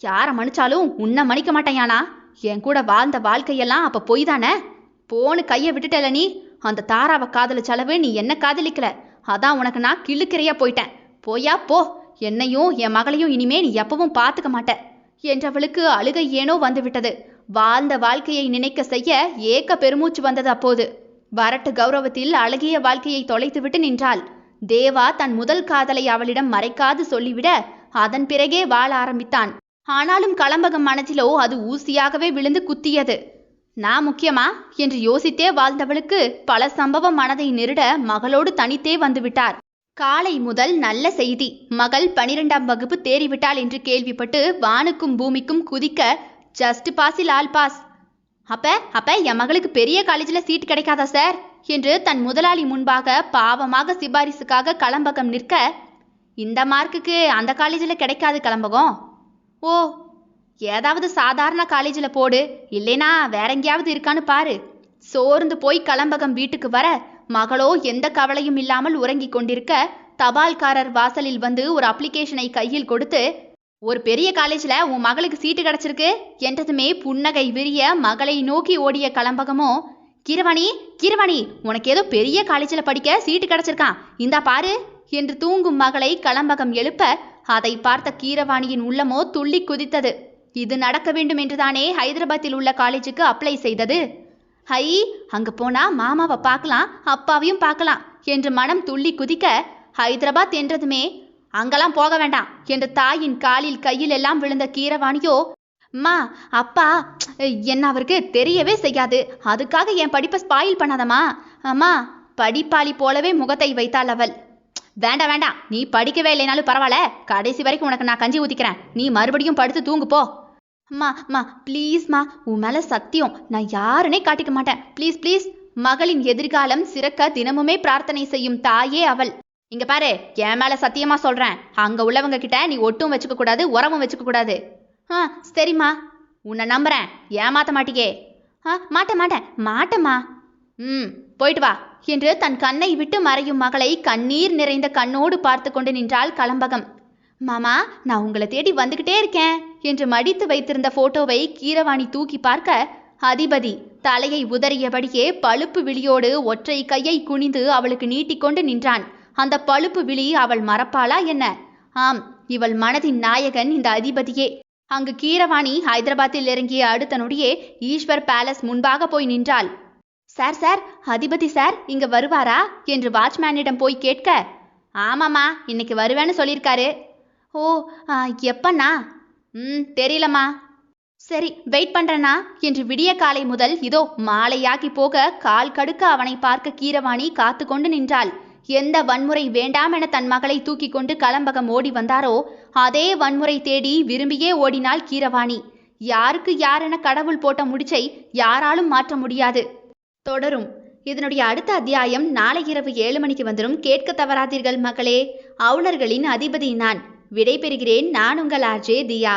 யாரை மன்னிச்சாலும் உன்னை மன்னிக்க மாட்டேயானா? என் கூட வாழ்ந்த வாழ்க்கையெல்லாம் அப்ப பொய் தானே? போன்னு கையை விட்டுட்டல நீ. அந்த தாராவை காதலிச்சளவு நீ என்ன காதலிக்கல. அதான் உனக்கு நான் கிள்ளுக்கிறையா போயிட்டேன். போயா போ. என்னையும் என் மகளையும் இனிமே நீ எப்பவும் பார்த்துக்க மாட்ட என்றவளுக்கு அழுகை ஏனோ வந்துவிட்டது. வாழ்ந்த வாழ்க்கையை நினைக்க செய்ய ஏக்க பெருமூச்சு வந்தது. அப்போது வரட்டு கௌரவத்தில் அழகிய வாழ்க்கையை தொலைத்துவிட்டு நின்றாள். தேவா தன் முதல் காதலை அவளிடம் மறைக்காது சொல்லிவிட அதன் பிறகே வாழ ஆரம்பித்தான். ஆனாலும் களம்பகம் மனதிலோ அது ஊசியாகவே விழுந்து குத்தியது. நான் முக்கியமா என்று யோசித்தே வாழ்ந்தவளுக்கு பல சம்பவம் மனதை நெருட மகளோடு தனித்தே வந்துவிட்டார். காலை முதல் நல்ல செய்தி. மகள் 12ஆம் வகுப்பு தேறிவிட்டாள் என்று கேள்விப்பட்டு வானுக்கும் பூமிக்கும் குதிக்க, ஜஸ்ட் பாஸில் ஆல் பாஸ். அப்ப என் மகளுக்கு பெரிய காலேஜில் சீட் கிடைக்காதா சார் என்று தன் முதலாளி முன்பாக பாவமாக சிபாரிசுக்காக களம்பகம் நிற்க, இந்த மார்க்குக்கு அந்த காலேஜில் கிடைக்காது களம்பகம். ஓ, ஏதாவது சாதாரண காலேஜில் போடு, இல்லைனா வேற எங்கேயாவது இருக்கான்னு பாரு. சோர்ந்து போய் களம்பகம் வீட்டுக்கு வர மகளோ எந்த கவலையும் இல்லாமல் உறங்கிக் கொண்டிருக்க, தபால்காரர் வாசலில் வந்து ஒரு அப்ளிகேஷனை கையில் கொடுத்து, ஒரு பெரிய காலேஜில் உன் மகளுக்கு சீட்டு கிடைச்சிருக்கு என்றதுமே புன்னகை விரிய மகளை நோக்கி ஓடிய களம்பகமோ, கீரவாணி கீரவாணி, உனக்கு ஏதோ பெரிய காலேஜில் படிக்க சீட்டு கிடைச்சிருக்கான், இந்தா பாரு என்று தூங்கும் மகளை களம்பகம் எழுப்ப, அதை பார்த்த கீரவாணியின் உள்ளமோ துள்ளி குதித்தது. இது நடக்க வேண்டும் என்றுதானே ஹைதராபாத்தில் உள்ள காலேஜுக்கு அப்ளை செய்தது. ஹை, அங்க போனா மாமாவை பார்க்கலாம், அப்பாவையும் பார்க்கலாம் என்று மனம் துள்ளி குதிக்க, ஹைதராபாத் என்றதுமே அங்கெல்லாம் போக வேண்டாம் என்று தாயின் காலில் கையில் எல்லாம் விழுந்த கீரவாணியோ, அம்மா அப்பா என்ன அவருக்கு தெரியவே செய்யாது, அதுக்காக என் படிப்பை ஸ்பாயில் பண்ணாதம்மா. அம்மா, படிப்பாளி போலவே முகத்தை வைத்தாள் அவள். வேண்டாம் வேண்டாம், நீ படிக்கவே இல்லைனாலும் பரவாயில்ல, கடைசி வரைக்கும் உனக்கு நான் கஞ்சி ஊத்திக்கிறேன், நீ மறுபடியும் படுத்து தூங்கு போ. அம்மா ப்ளீஸ்மா, உன் மேல சத்தியம், நான் யாருன்னே காட்டிக்க மாட்டேன், ப்ளீஸ் ப்ளீஸ். மகளின் எதிர்காலம் சிறக்க தினமுமே பிரார்த்தனை செய்யும் தாயே அவள். இங்க பாரு, என் மேல சத்தியமா சொல்றேன், அங்க உள்ளவங்க கிட்ட நீ ஒட்டும் வச்சுக்க கூடாது, உரமும் வச்சுக்க கூடாது. சரிம்மா, உன்னை நம்புறேன், ஏமாத்த மாட்டிக்கே. மாட்டேம்மா. போயிட்டு வா என்று தன் கண்ணை விட்டு மறையும் மகளை கண்ணீர் நிறைந்த கண்ணோடு பார்த்து கொண்டு நின்றாள் களம்பகம். மாமா, நான் உங்களை தேடி வந்துகிட்டே இருக்கேன் என்று மடித்து வைத்திருந்த போட்டோவை கீரவாணி தூக்கி பார்க்க, அதிபதி தலையை உதறியபடியே பழுப்பு விழியோடு ஒற்றை கையை குனிந்து அவளுக்கு நீட்டிக்கொண்டு நின்றான். அந்த பழுப்பு விழி அவள் மறப்பாளா என்ன? ஆம், இவள் மனதின் நாயகன் இந்த அதிபதியே. அங்கு கீரவாணி ஹைதராபாத்தில் இறங்கிய அடுத்த நொடியே ஈஸ்வர் பேலஸ் முன்பாக போய் நின்றாள். சார், அதிபதி சார் இங்க வருவாரா என்று வாட்ச்மேனிடம் போய் கேட்க, ஆமாம்மா, இன்னைக்கு வருவேன்னு சொல்லியிருக்காரு. ஓ, எப்பண்ணா? தெரியலம்மா. சரி, வெயிட் பண்றேண்ணா என்று விடிய காலை முதல் இதோ மாலையாகி போக கால் கடுக்க அவனை பார்க்க கீரவாணி காத்து கொண்டு நின்றாள். எந்த வன்முறை வேண்டாம் என தன் மகளை தூக்கி கொண்டு களம்பகம் ஓடி வந்தாரோ அதே வன்முறை தேடி விரும்பியே ஓடினாள் கீரவாணி. யாருக்கு யாரென கடவுள் போட்ட முடிச்சை யாராலும் மாற்ற முடியாது. தொடரும். இதனுடைய அடுத்த அத்தியாயம் நாளை இரவு 7 மணிக்கு வந்துடும். கேட்க தவறாதீர்கள் மக்களே. அவுணர்களின் அதிபதி நான். விடை பெறுகிறேன். நான் உங்கள் ஆர்ஜே தியா.